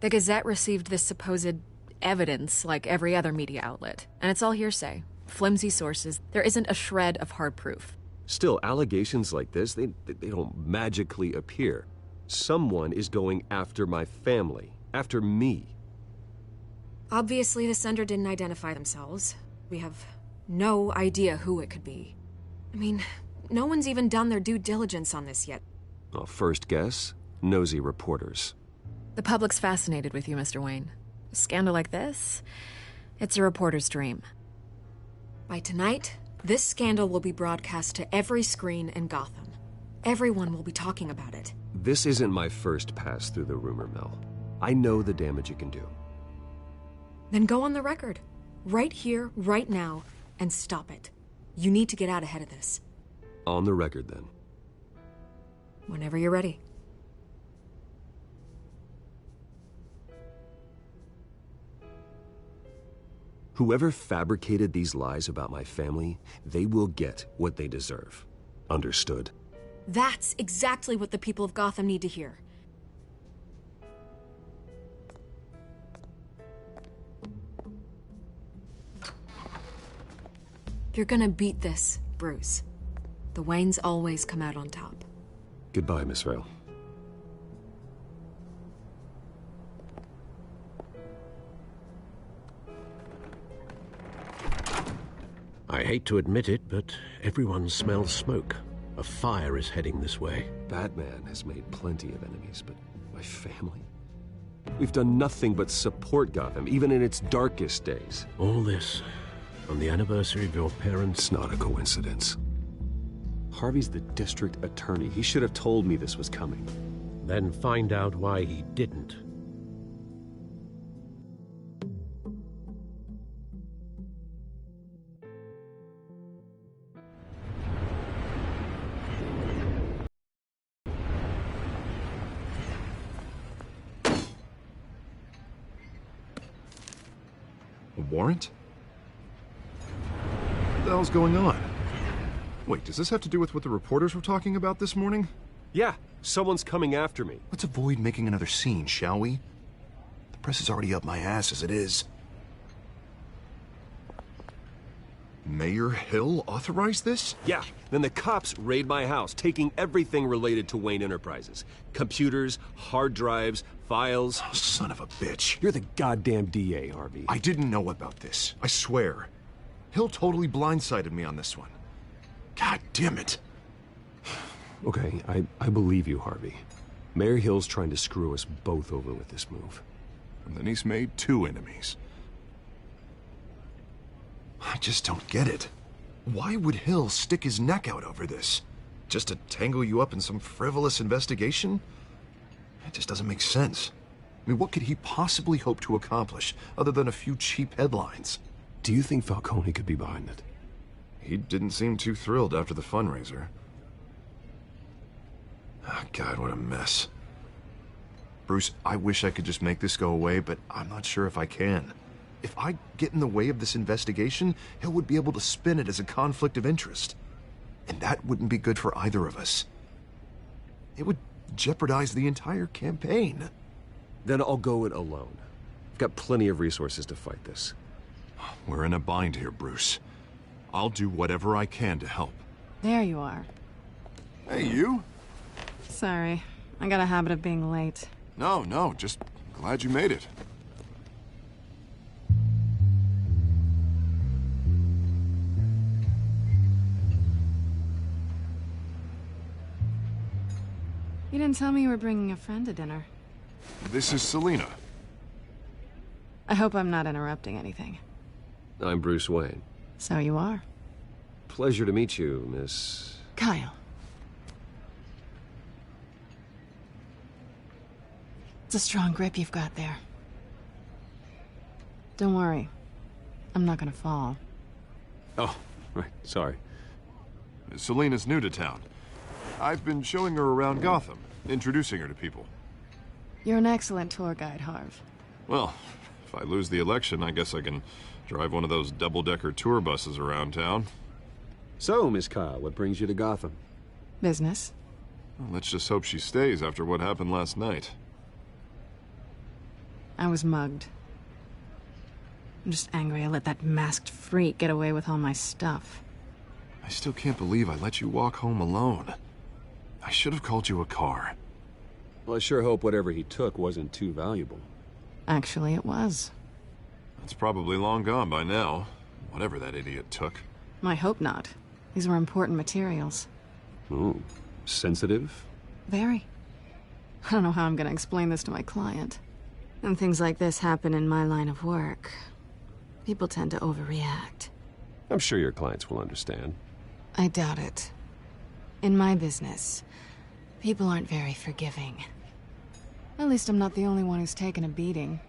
The Gazette received this supposed evidence like every other media outlet, and it's all hearsay. Flimsy sources. There isn't a shred of hard proof. Still, allegations like this, they don't magically appear. Someone is going after my family, after me. Obviously, the sender didn't identify themselves. We have no idea who it could be. I mean, no one's even done their due diligence on this yet. Well, first guess, nosy reporters. The public's fascinated with you, Mr. Wayne. A scandal like this, it's a reporter's dream. By tonight, this scandal will be broadcast to every screen in Gotham. Everyone will be talking about it. This isn't my first pass through the rumor mill. I know the damage it can do. Then go on the record. Right here, right now, and stop it. You need to get out ahead of this. On the record, then. Whenever you're ready. Whoever fabricated these lies about my family, they will get what they deserve. Understood? That's exactly what the people of Gotham need to hear. You're gonna beat this, Bruce. The Waynes always come out on top. Goodbye, Miss Vale. I hate to admit it, but everyone smells smoke. A fire is heading this way. Batman has made plenty of enemies, but my family? We've done nothing but support Gotham, even in its darkest days. All this on the anniversary of your parents'... It's not a coincidence. Harvey's the district attorney. He should have told me this was coming. Then find out why he didn't. A warrant? What the hell's going on? Wait, does this have to do with what the reporters were talking about this morning? Yeah, someone's coming after me. Let's avoid making another scene, shall we? The press is already up my ass as it is. Mayor Hill authorized this? Yeah, then the cops raid my house, taking everything related to Wayne Enterprises. Computers, hard drives, files. Oh, son of a bitch. You're the goddamn DA, Harvey. I didn't know about this. I swear. Hill totally blindsided me on this one. God damn it. Okay, I believe you, Harvey. Mayor Hill's trying to screw us both over with this move. And then he's made 2 enemies. I just don't get it. Why would Hill stick his neck out over this? Just to tangle you up in some frivolous investigation? It just doesn't make sense. I mean, what could he possibly hope to accomplish other than a few cheap headlines? Do you think Falcone could be behind it? He didn't seem too thrilled after the fundraiser. Oh, God, what a mess. Bruce, I wish I could just make this go away, but I'm not sure if I can. If I get in the way of this investigation, Hill would be able to spin it as a conflict of interest. And that wouldn't be good for either of us. It would jeopardize the entire campaign. Then I'll go it alone. I've got plenty of resources to fight this. We're in a bind here, Bruce. I'll do whatever I can to help. There you are. Hey, you? Sorry. I got a habit of being late. No, just glad you made it. You didn't tell me you were bringing a friend to dinner. This is Selina. I hope I'm not interrupting anything. I'm Bruce Wayne. So you are. Pleasure to meet you, Miss... Kyle. It's a strong grip you've got there. Don't worry. I'm not gonna fall. Oh, right, sorry. Selina's new to town. I've been showing her around Gotham, introducing her to people. You're an excellent tour guide, Harv. Well, if I lose the election, I guess I can drive one of those double-decker tour buses around town. So, Miss Kyle, what brings you to Gotham? Business. Well, let's just hope she stays after what happened last night. I was mugged. I'm just angry I let that masked freak get away with all my stuff. I still can't believe I let you walk home alone. I should have called you a car. Well, I sure hope whatever he took wasn't too valuable. Actually, it was. It's probably long gone by now, whatever that idiot took. I hope not. These were important materials. Ooh, sensitive? Very. I don't know how I'm gonna explain this to my client. And things like this happen in my line of work. People tend to overreact. I'm sure your clients will understand. I doubt it. In my business, people aren't very forgiving. At least I'm not the only one who's taken a beating.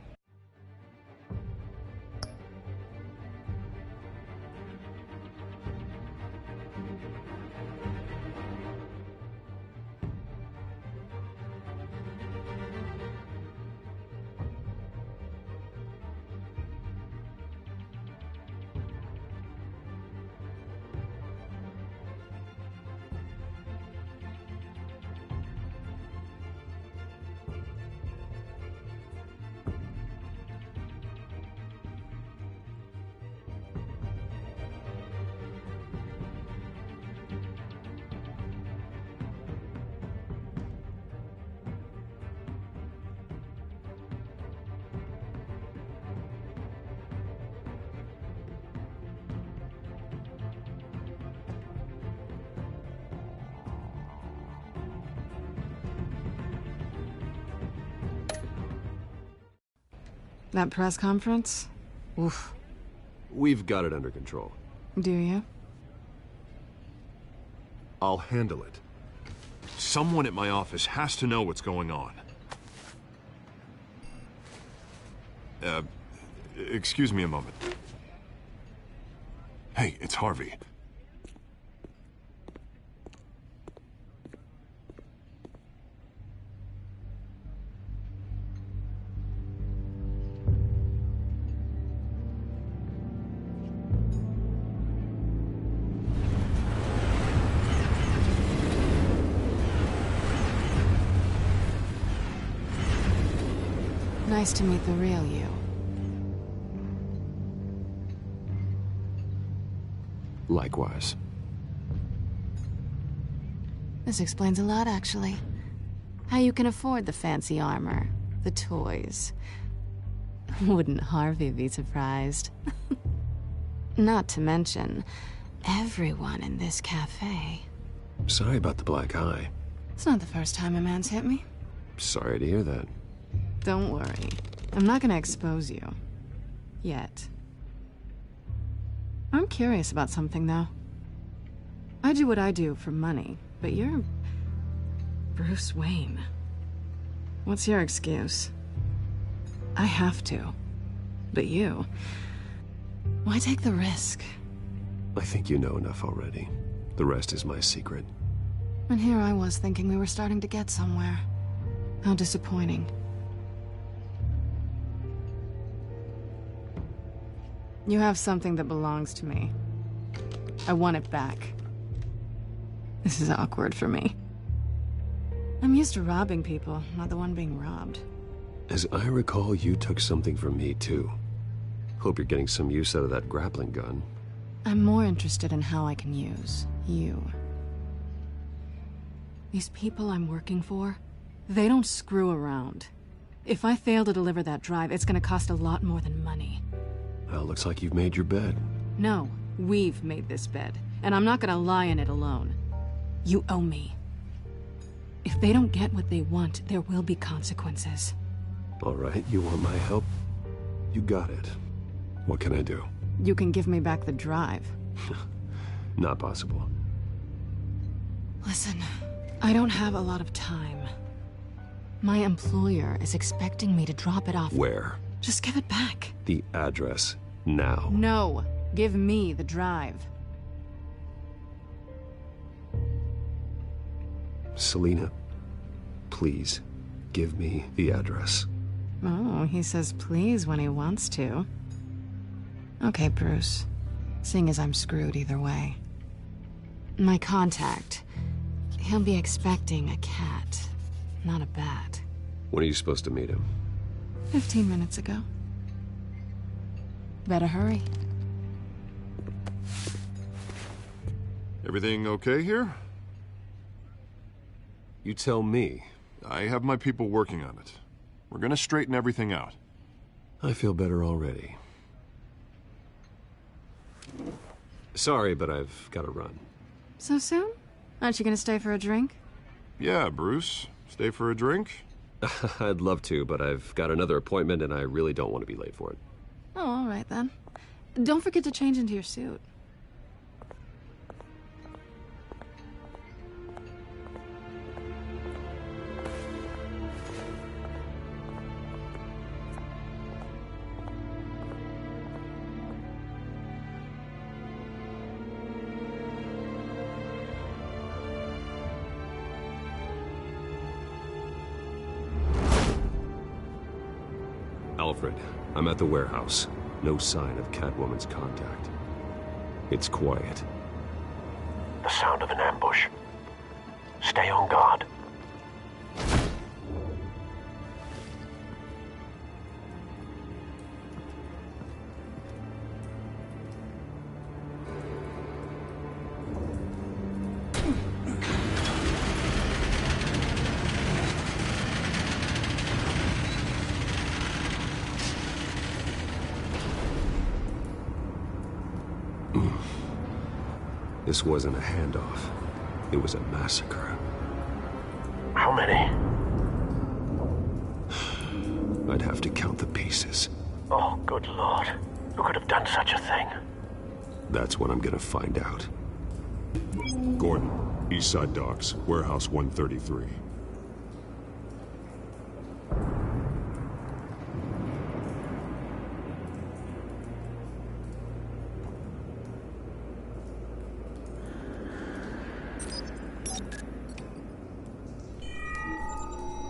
That press conference? Oof. We've got it under control. Do you? I'll handle it. Someone at my office has to know what's going on. Excuse me a moment. Hey, it's Harvey. Nice to meet the real you. Likewise. This explains a lot, actually. How you can afford the fancy armor, the toys. Wouldn't Harvey be surprised? Not to mention, everyone in this cafe. Sorry about the black eye. It's not the first time a man's hit me. Sorry to hear that. Don't worry. I'm not gonna expose you. Yet. I'm curious about something, though. I do what I do for money, but you're... Bruce Wayne. What's your excuse? I have to. But you... Why take the risk? I think you know enough already. The rest is my secret. And here I was thinking we were starting to get somewhere. How disappointing. You have something that belongs to me. I want it back. This is awkward for me. I'm used to robbing people, not the one being robbed. As I recall, you took something from me, too. Hope you're getting some use out of that grappling gun. I'm more interested in how I can use you. These people I'm working for, they don't screw around. If I fail to deliver that drive, it's gonna cost a lot more than money. Well, looks like you've made your bed. No, we've made this bed, and I'm not gonna lie in it alone. You owe me. If they don't get what they want, there will be consequences. All right, you want my help? You got it. What can I do? You can give me back the drive. Not possible. Listen, I don't have a lot of time. My employer is expecting me to drop it off. Where? Just give it back. The address, now. No, give me the drive. Selina, please, give me the address. Oh, he says please when he wants to. Okay, Bruce. Seeing as I'm screwed either way. My contact. He'll be expecting a cat, not a bat. When are you supposed to meet him? 15 minutes ago. Better hurry. Everything okay here? You tell me. I have my people working on it. We're gonna straighten everything out. I feel better already. Sorry, but I've got to run. So soon? Aren't you gonna stay for a drink? Yeah, Bruce. Stay for a drink? I'd love to, but I've got another appointment and I really don't want to be late for it. Oh, all right then. Don't forget to change into your suit. Alfred, I'm at the warehouse. No sign of Catwoman's contact. It's quiet. The sound of an ambush. Stay on guard. This wasn't a handoff. It was a massacre. How many? I'd have to count the pieces. Oh, good Lord. Who could have done such a thing? That's what I'm gonna find out. Gordon, Eastside Docks, Warehouse 133.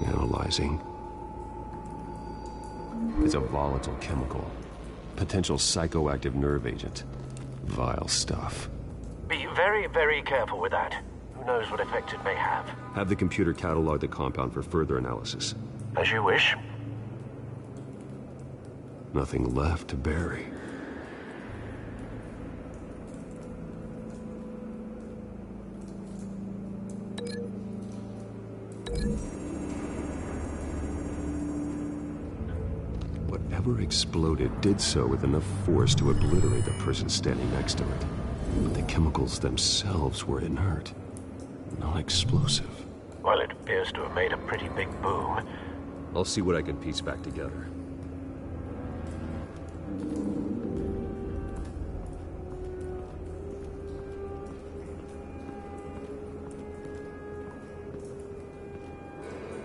Analyzing. It's a volatile chemical. Potential psychoactive nerve agent. Vile stuff. Be very, very careful with that. Who knows what effect it may have. Have the computer catalog the compound for further analysis. As you wish. Nothing left to bury. Whatever exploded did so with enough force to obliterate the person standing next to it. But the chemicals themselves were inert, not explosive. Well, it appears to have made a pretty big boom. I'll see what I can piece back together.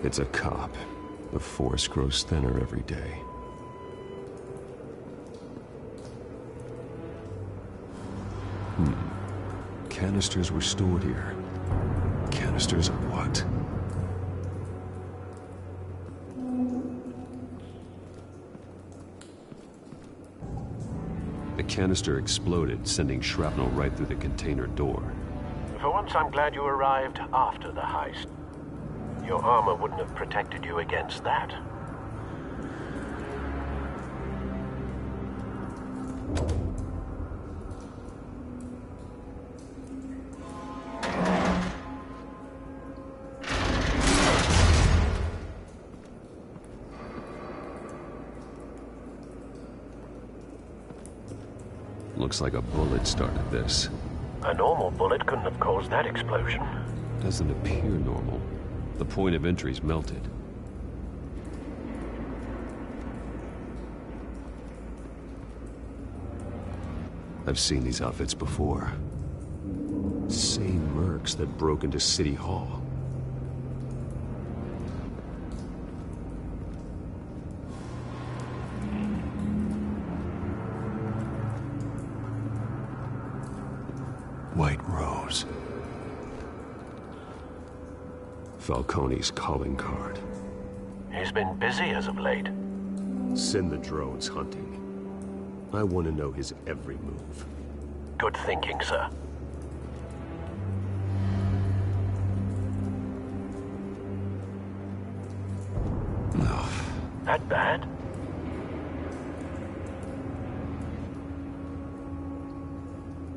It's a cop. The force grows thinner every day. Canisters were stored here. Canisters of what? The canister exploded, sending shrapnel right through the container door. For once, I'm glad you arrived after the heist. Your armor wouldn't have protected you against that. Looks like a bullet started this. A normal bullet couldn't have caused that explosion. Doesn't appear normal. The point of entry's melted. I've seen these outfits before. Same mercs that broke into City Hall. White Rose. Falcone's calling card. He's been busy as of late. Send the drones hunting. I want to know his every move. Good thinking, sir. No. That bad?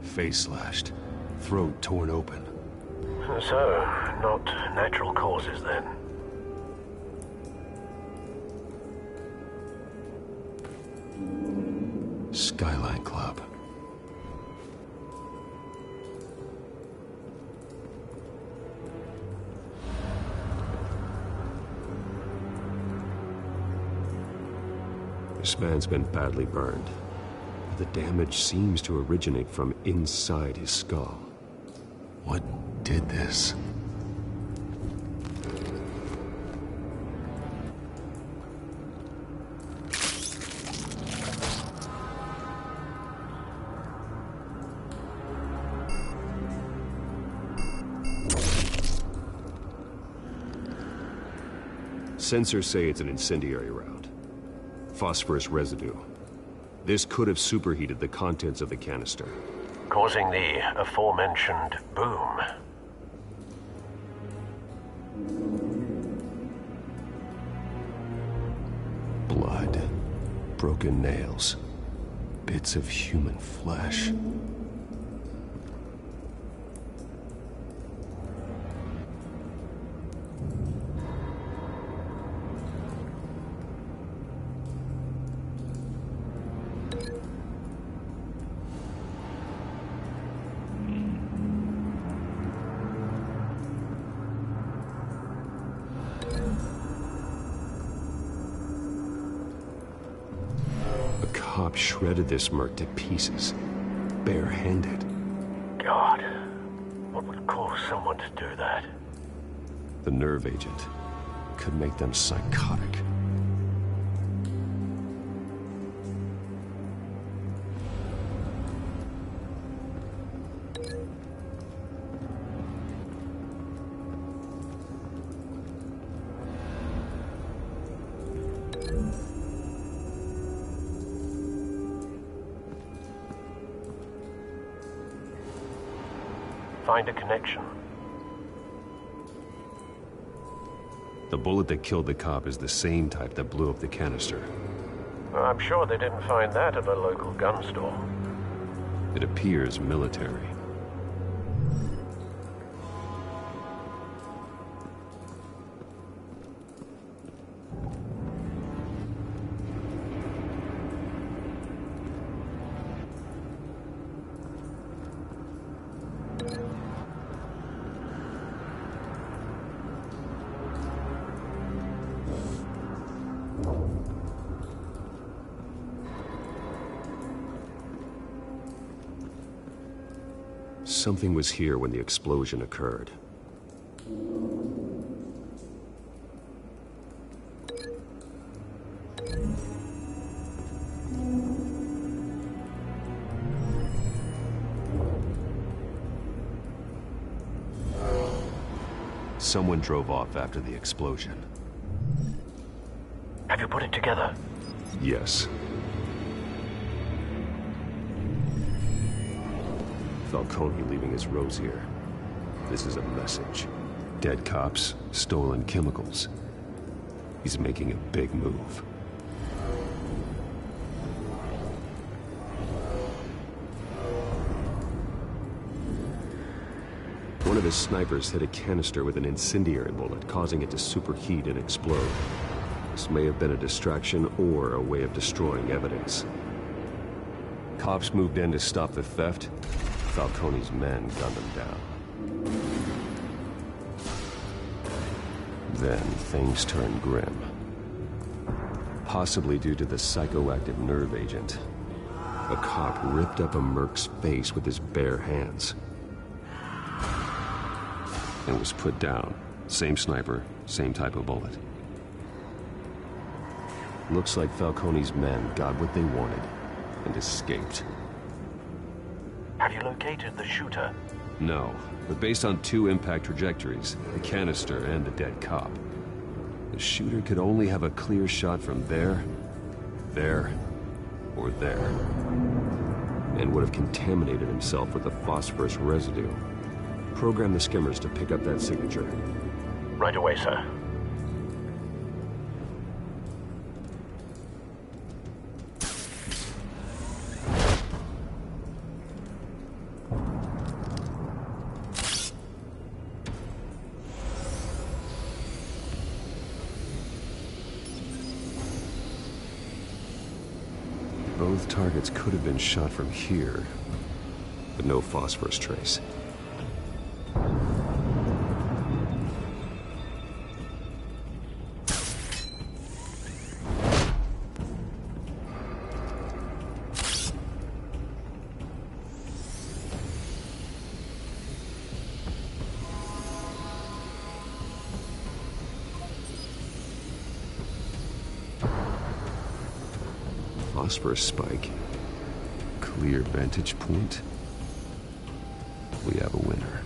Face slashed. Throat torn open. So, not natural causes then. Skyline Club. This man's been badly burned. The damage seems to originate from inside his skull. What did this? Sensors say it's an incendiary round. Phosphorus residue. This could have superheated the contents of the canister, causing the aforementioned boom. Blood, broken nails, bits of human flesh. Cop shredded this merc to pieces, barehanded. God, what would cause someone to do that? The nerve agent could make them psychotic. Find a connection. The bullet that killed the cop is the same type that blew up the canister. I'm sure they didn't find that at a local gun store. It appears military. Something was here when the explosion occurred. Someone drove off after the explosion. Have you put it together? Yes. Falcone leaving his rose here. This is a message. Dead cops, stolen chemicals. He's making a big move. One of his snipers hit a canister with an incendiary bullet, causing it to superheat and explode. This may have been a distraction or a way of destroying evidence. Cops moved in to stop the theft. Falcone's men gunned them down. Then things turned grim. Possibly due to the psychoactive nerve agent. A cop ripped up a merc's face with his bare hands. And was put down. Same sniper, same type of bullet. Looks like Falcone's men got what they wanted and escaped. Have you located the shooter? No, but based on 2 impact trajectories, the canister and the dead cop, the shooter could only have a clear shot from there, or there, and would have contaminated himself with the phosphorus residue. Program the skimmers to pick up that signature. Right away, sir. Both targets could have been shot from here, but no phosphorus trace. Phosphorus spike. Clear vantage point. We have a winner.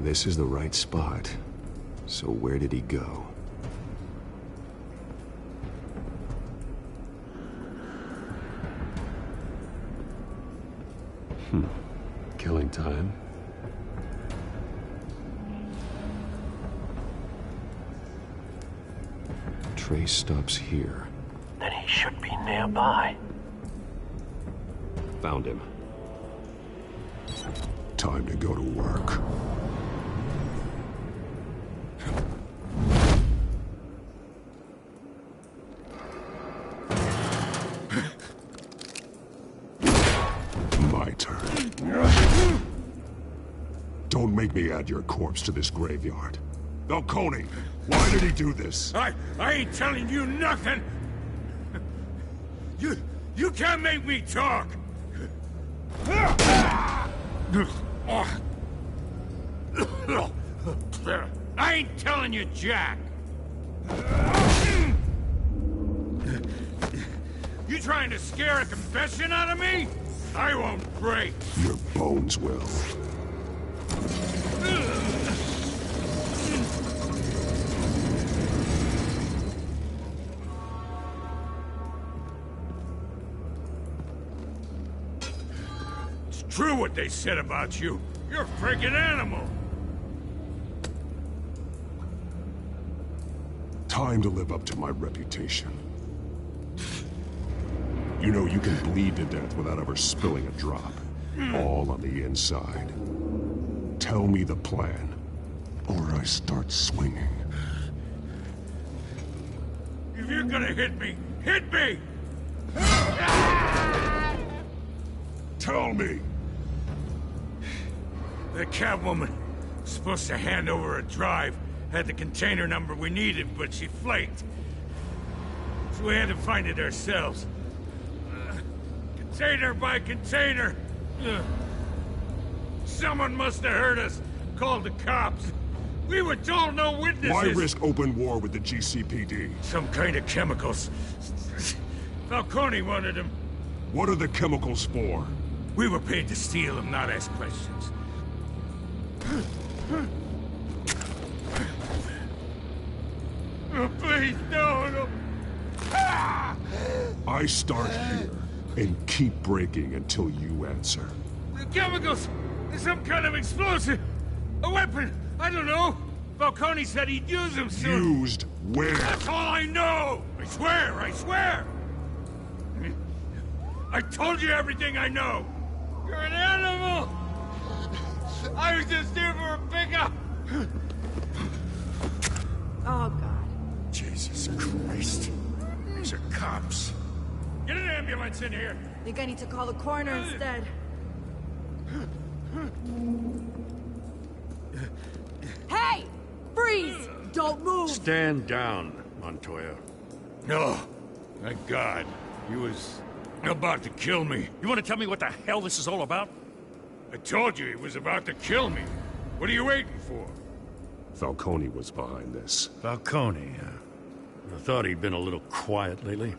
This is the right spot. So where did he go? Killing time. Trace stops here. Then he should be nearby. Found him. Time to go to work. My turn. Don't make me add your corpse to this graveyard. Falcone, why did he do this? I ain't telling you nothing! You can't make me talk! I ain't telling you, Jack! You trying to scare a confession out of me? I won't break! Your bones will. true what they said about you. You're a freaking animal. Time to live up to my reputation. You know, you can bleed to death without ever spilling a drop. All on the inside. Tell me the plan, or I start swinging. If you're gonna hit me, hit me! Tell me! The Catwoman was supposed to hand over a drive, had the container number we needed, but she flaked. So we had to find it ourselves. Container by container. Someone must have heard us, called the cops. We were told no witnesses. Why risk open war with the GCPD? Some kind of chemicals. Falcone wanted them. What are the chemicals for? We were paid to steal them, not ask questions. Oh, please, no. I start here and keep breaking until you answer. The chemicals! Some kind of explosive! A weapon! I don't know! Falcone said he'd use them soon! Used where? That's all I know! I swear! I told you everything I know! You're an animal! I was just here for a pickup! Oh, God. Jesus Christ. These are cops. Get an ambulance in here! Think I need to call the coroner instead. Hey! Freeze! Don't move! Stand down, Montoya. No. Thank God. He was about to kill me. You want to tell me what the hell this is all about? I told you he was about to kill me. What are you waiting for? Falcone was behind this. Falcone, I thought he'd been a little quiet lately.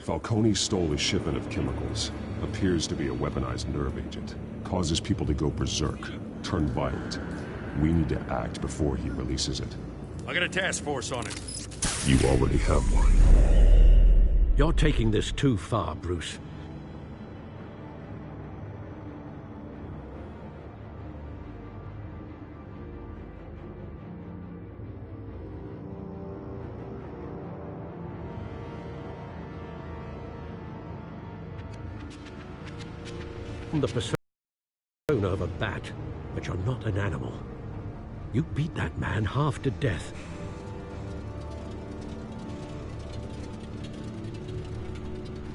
Falcone stole a shipment of chemicals. Appears to be a weaponized nerve agent. Causes people to go berserk, turn violent. We need to act before he releases it. I got a task force on it. You already have one. You're taking this too far, Bruce. The persona of a bat, but you're not an animal. You beat that man half to death.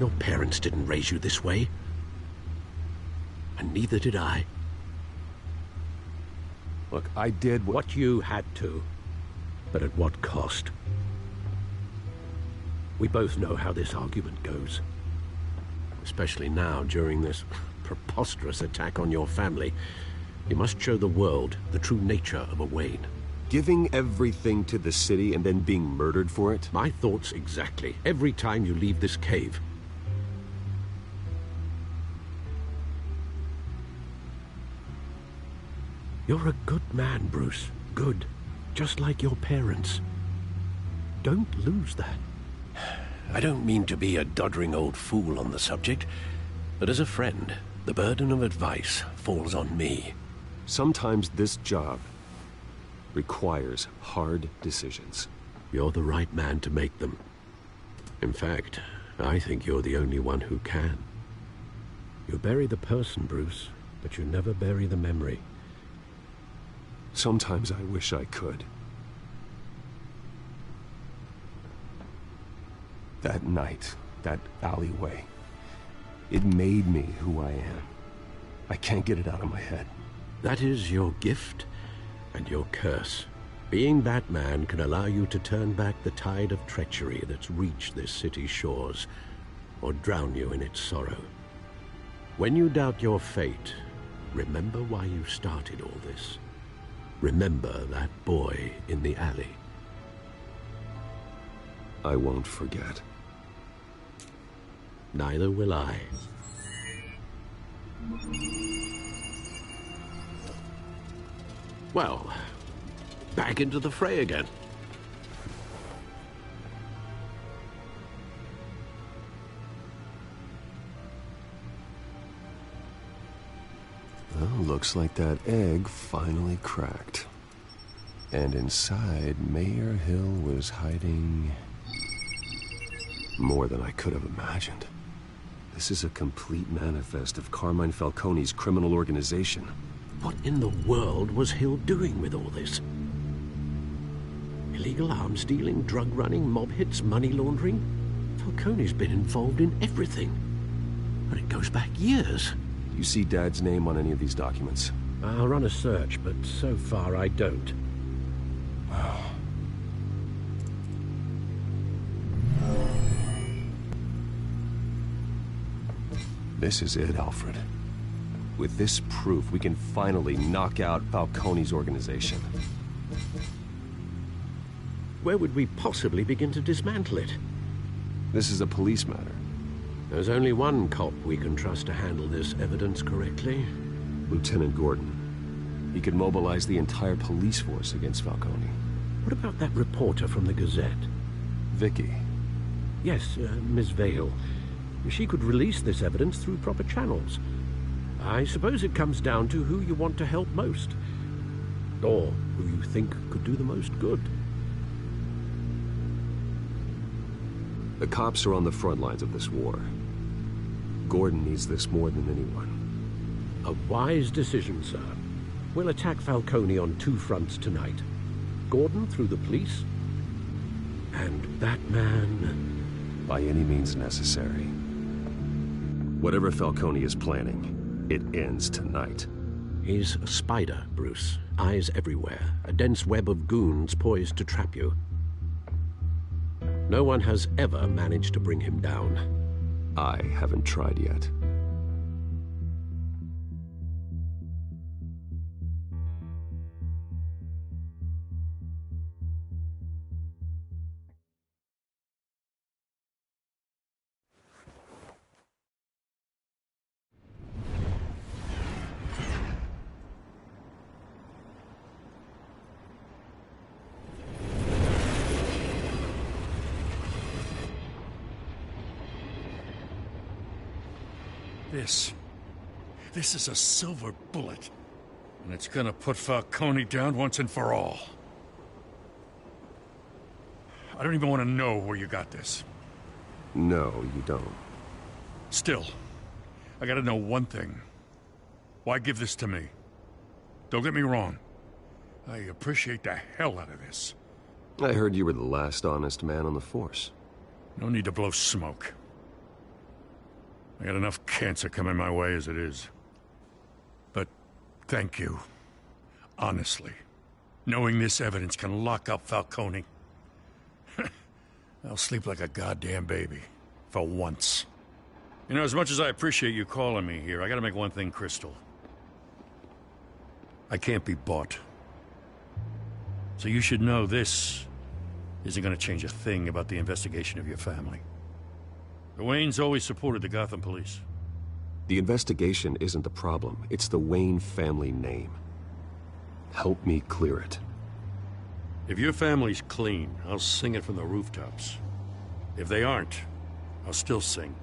Your parents didn't raise you this way. And neither did I. Look, I did what you had to, but at what cost? We both know how this argument goes. Especially now, during this preposterous attack on your family. You must show the world the true nature of a Wayne. Giving everything to the city and then being murdered for it? My thoughts exactly. Every time you leave this cave. You're a good man, Bruce. Good. Just like your parents. Don't lose that. I don't mean to be a doddering old fool on the subject, but as a friend, the burden of advice falls on me. Sometimes this job requires hard decisions. You're the right man to make them. In fact, I think you're the only one who can. You bury the person, Bruce, but you never bury the memory. Sometimes I wish I could. That night, that alleyway, it made me who I am. I can't get it out of my head. That is your gift and your curse. Being Batman can allow you to turn back the tide of treachery that's reached this city's shores, or drown you in its sorrow. When you doubt your fate, remember why you started all this. Remember that boy in the alley. I won't forget. Neither will I. Well, back into the fray again. Looks like that egg finally cracked. And inside, Mayor Hill was hiding more than I could have imagined. This is a complete manifest of Carmine Falcone's criminal organization. What in the world was Hill doing with all this? Illegal arms dealing, drug running, mob hits, money laundering? Falcone's been involved in everything. But it goes back years. You see Dad's name on any of these documents? I'll run a search, but so far I don't. This is it, Alfred. With this proof, we can finally knock out Falcone's organization. Where would we possibly begin to dismantle it? This is a police matter. There's only one cop we can trust to handle this evidence correctly. Lieutenant Gordon. He could mobilize the entire police force against Falcone. What about that reporter from the Gazette? Vicky. Yes, Miss Vale. She could release this evidence through proper channels. I suppose it comes down to who you want to help most. Or who you think could do the most good. The cops are on the front lines of this war. Gordon needs this more than anyone. A wise decision, sir. We'll attack Falcone on two fronts tonight. Gordon through the police, and that man... By any means necessary. Whatever Falcone is planning, it ends tonight. He's a spider, Bruce. Eyes everywhere. A dense web of goons poised to trap you. No one has ever managed to bring him down. I haven't tried yet. This is a silver bullet. And it's gonna put Falcone down once and for all. I don't even want to know where you got this. No, you don't. Still, I gotta know one thing. Why give this to me? Don't get me wrong. I appreciate the hell out of this. I heard you were the last honest man on the force. No need to blow smoke. I got enough cancer coming my way as it is. But thank you. Honestly. Knowing this evidence can lock up Falcone. I'll sleep like a goddamn baby. For once. You know, as much as I appreciate you calling me here, I gotta make one thing crystal. I can't be bought. So you should know this isn't gonna change a thing about the investigation of your family. The Waynes always supported the Gotham police. The investigation isn't the problem. It's the Wayne family name. Help me clear it. If your family's clean, I'll sing it from the rooftops. If they aren't, I'll still sing.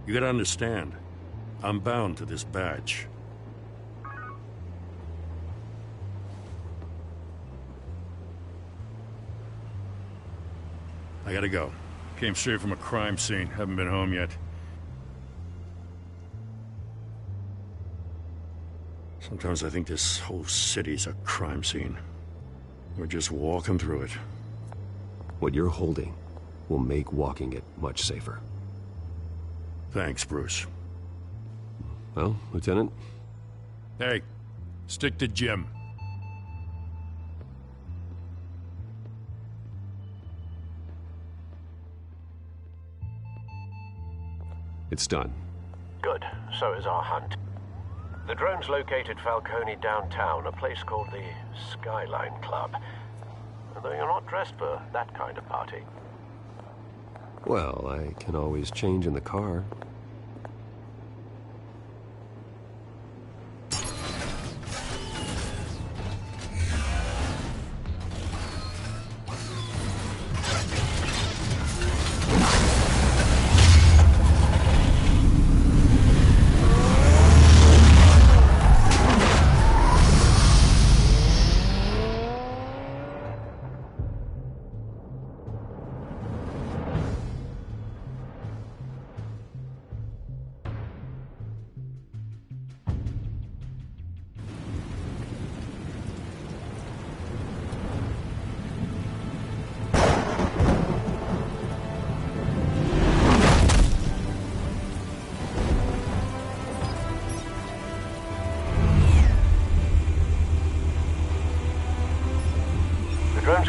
You gotta understand, I'm bound to this badge. I gotta go. Came straight from a crime scene. Haven't been home yet. Sometimes I think this whole city's a crime scene. We're just walking through it. What you're holding will make walking it much safer. Thanks, Bruce. Well, Lieutenant? Hey, stick to Jim. It's done. Good. So is our hunt. The drones located Falcone downtown, a place called the Skyline Club. Though you're not dressed for that kind of party. Well, I can always change in the car.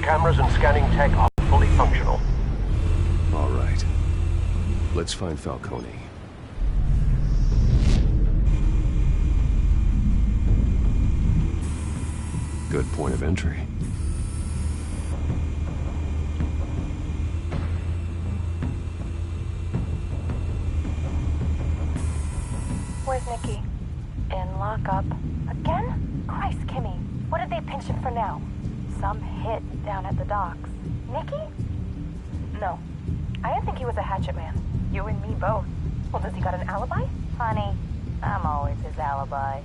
cameras and scanning tech are fully functional. All right. Let's find Falcone. Good point of entry. Where's Nicky? In lockup. Again? Christ, Kimmy. What did they pinch him for now? Some hit down at the docks. Nicky? No. I didn't think he was a hatchet man. You and me both. Well, does he got an alibi? Honey, I'm always his alibi.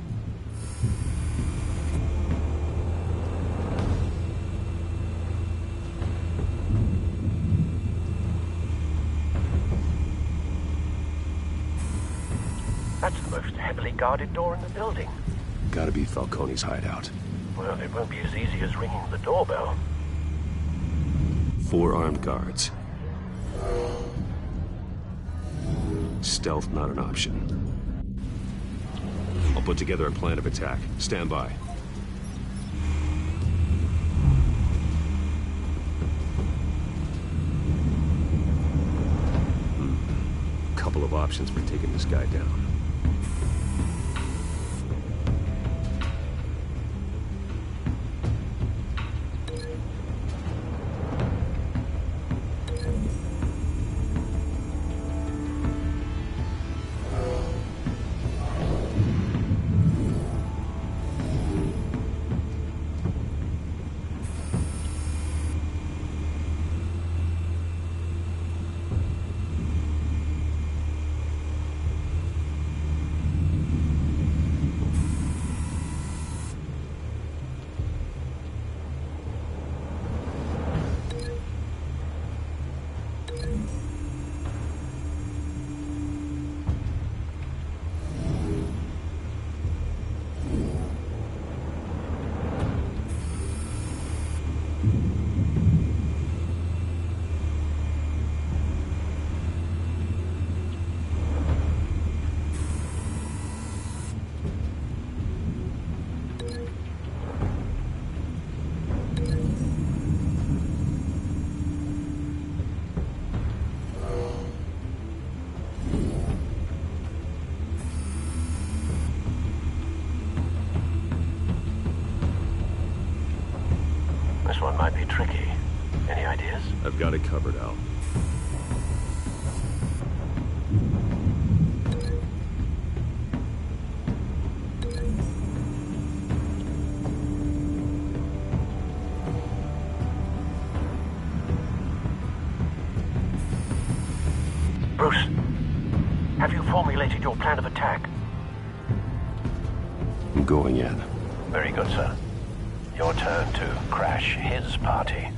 That's the most heavily guarded door in the building. Gotta be Falcone's hideout. Well, it won't be as easy as ringing the doorbell. 4 armed guards. Stealth not an option. I'll put together a plan of attack. Stand by. Couple of options for taking this guy down. This one might be tricky. Any ideas? I've got it covered, Al. Bruce, have you formulated your plan of attack? I'm going in. Very good, sir. Your turn to crash his party.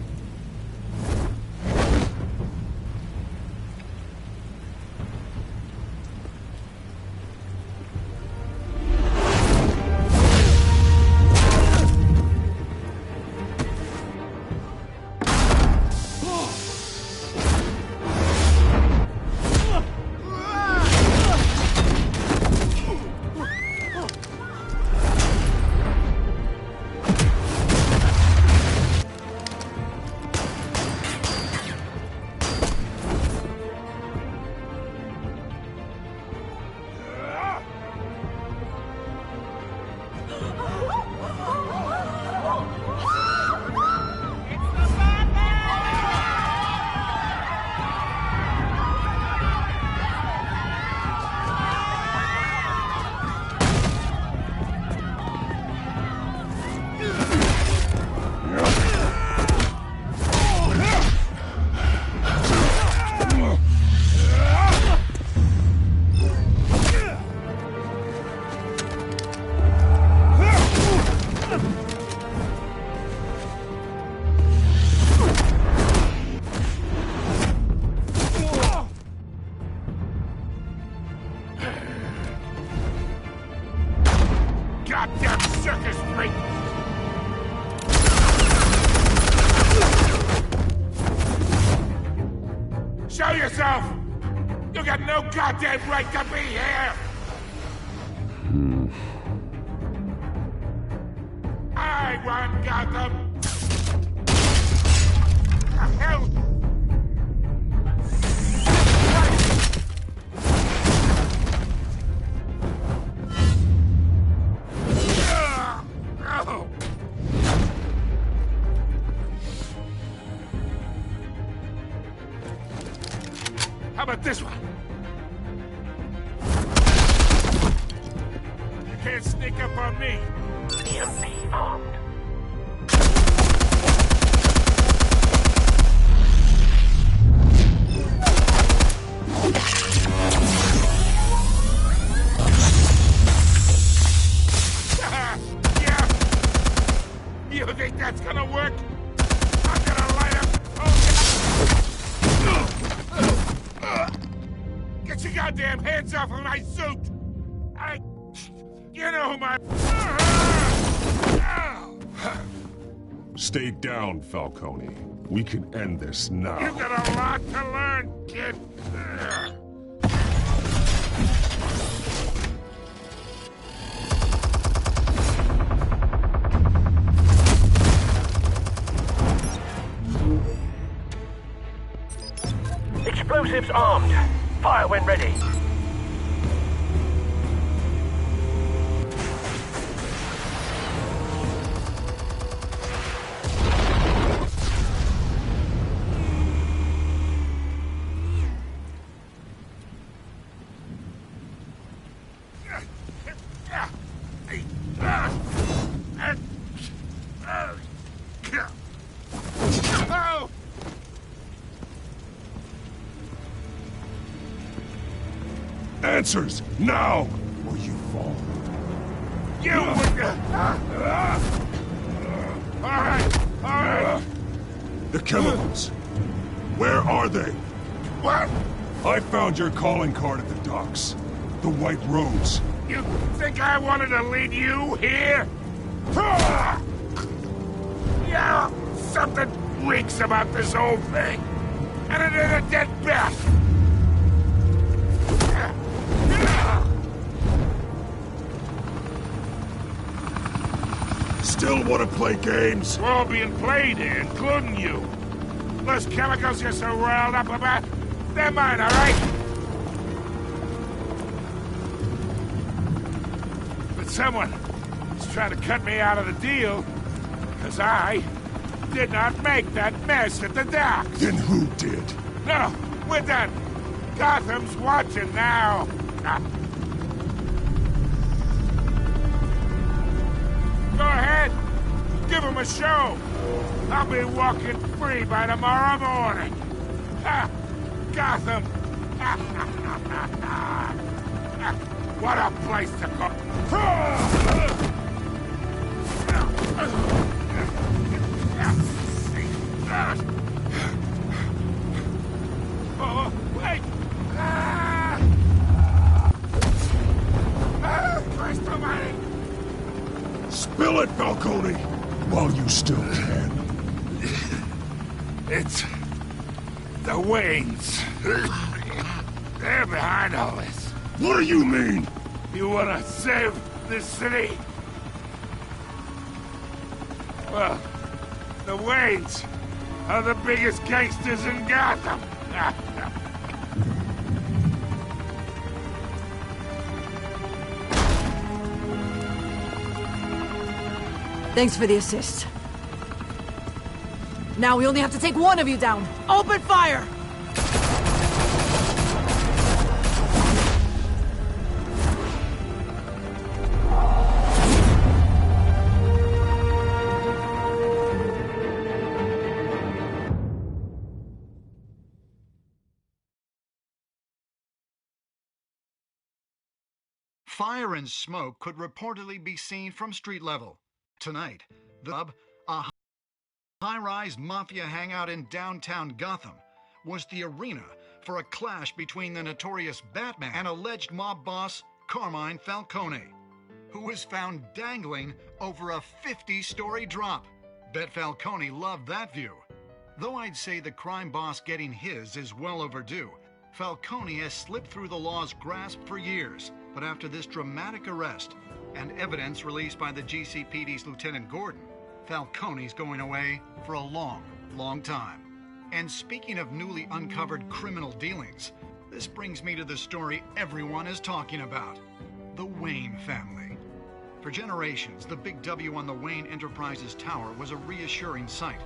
Goddamn circus freak! Show yourself! You got no goddamn right to be here! I run Gotham! hell? How about this one? You can't sneak up on me. EMP armed. Yeah. You think that's gonna work? I'm gonna light up. Get your goddamn hands off of my suit! You know who my... Stay down, Falcone. We can end this now. You got a lot to learn, kid. Explosives armed. Fire when ready. Answers, now! Or you fall. You Alright. The chemicals. Where are they? What? I found your calling card at the docks. The White Rose. You think I wanted to lead you here? Yeah, something reeks about this whole thing. And it is a dead bat. Still want to play games? We're all being played here, including you. Those chemicals you're so riled up about, they're mine, all right? But someone is trying to cut me out of the deal, because I did not make that mess at the docks. Then who did? No, we're done. Gotham's watching now. Go ahead. Give him a show. I'll be walking free by tomorrow morning. Ha! Gotham. What a place to go. Oh, wait! Christ almighty! Spill it, Falcone, while you still can. It's the Waynes. They're behind all this. What do you mean? You want to save this city? Well, the Waynes are the biggest gangsters in Gotham. Thanks for the assist. Now we only have to take one of you down. Open fire! Fire and smoke could reportedly be seen from street level. Tonight, the club, a high-rise mafia hangout in downtown Gotham, was the arena for a clash between the notorious Batman and alleged mob boss Carmine Falcone, who was found dangling over a 50-story drop. Bet Falcone loved that view. Though I'd say the crime boss getting his is well overdue, Falcone has slipped through the law's grasp for years. But after this dramatic arrest and evidence released by the GCPD's Lieutenant Gordon, Falcone's going away for a long, long time. And speaking of newly uncovered criminal dealings, this brings me to the story everyone is talking about. The Wayne family. For generations, the big W on the Wayne Enterprises tower was a reassuring sight.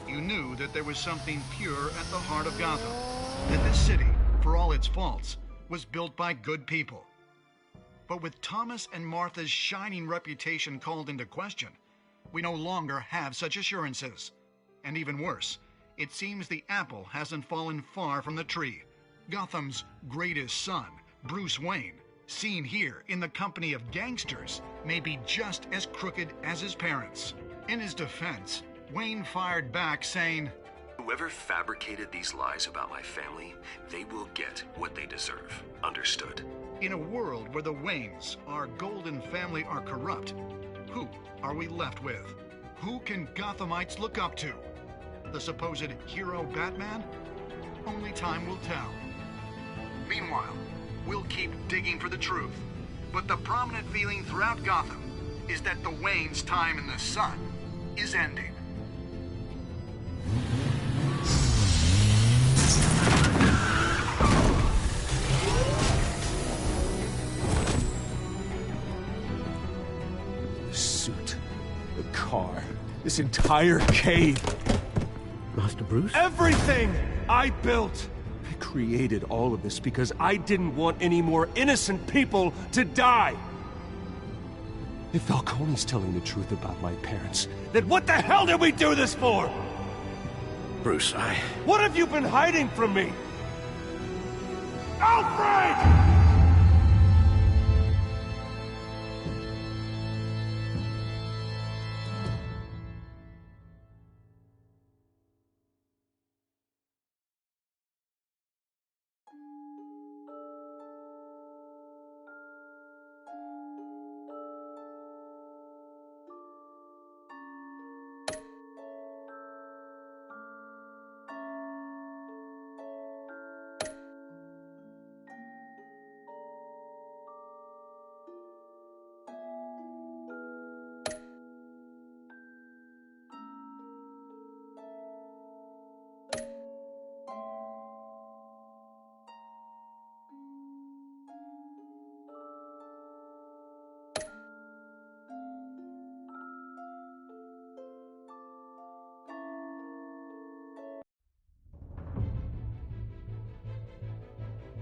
You knew that there was something pure at the heart of Gotham. That this city, for all its faults, was built by good people. But with Thomas and Martha's shining reputation called into question, we no longer have such assurances. And even worse, it seems the apple hasn't fallen far from the tree. Gotham's greatest son, Bruce Wayne, seen here in the company of gangsters, may be just as crooked as his parents. In his defense, Wayne fired back saying, "Whoever fabricated these lies about my family, they will get what they deserve. Understood?" In a world where the Waynes, our golden family, are corrupt, who are we left with? Who can Gothamites look up to? The supposed hero Batman? Only time will tell. Meanwhile, we'll keep digging for the truth. But the prominent feeling throughout Gotham is that the Waynes' time in the sun is ending. The suit, the car, this entire cave. Master Bruce? Everything I built! I created all of this because I didn't want any more innocent people to die! If Falcone's telling the truth about my parents, then what the hell did we do this for? Bruce, What have you been hiding from me? Alfred!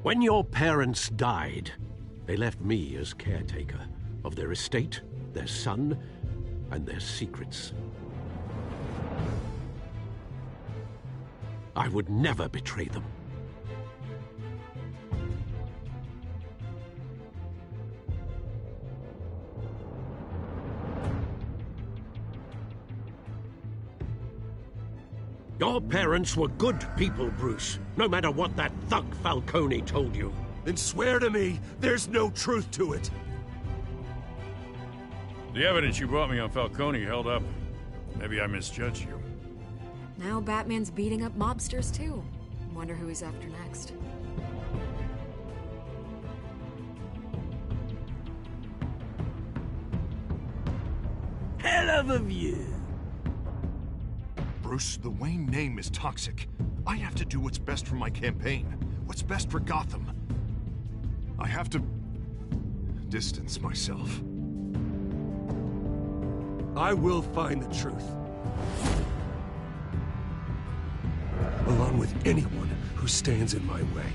When your parents died, they left me as caretaker of their estate, their son, and their secrets. I would never betray them. Your parents were good people, Bruce, no matter what that thug Falcone told you. Then swear to me there's no truth to it. The evidence you brought me on Falcone held up. Maybe I misjudged you. Now Batman's beating up mobsters too. Wonder who he's after next. Hell of a view. Bruce, the Wayne name is toxic. I have to do what's best for my campaign, what's best for Gotham. I have to distance myself. I will find the truth. Along with anyone who stands in my way.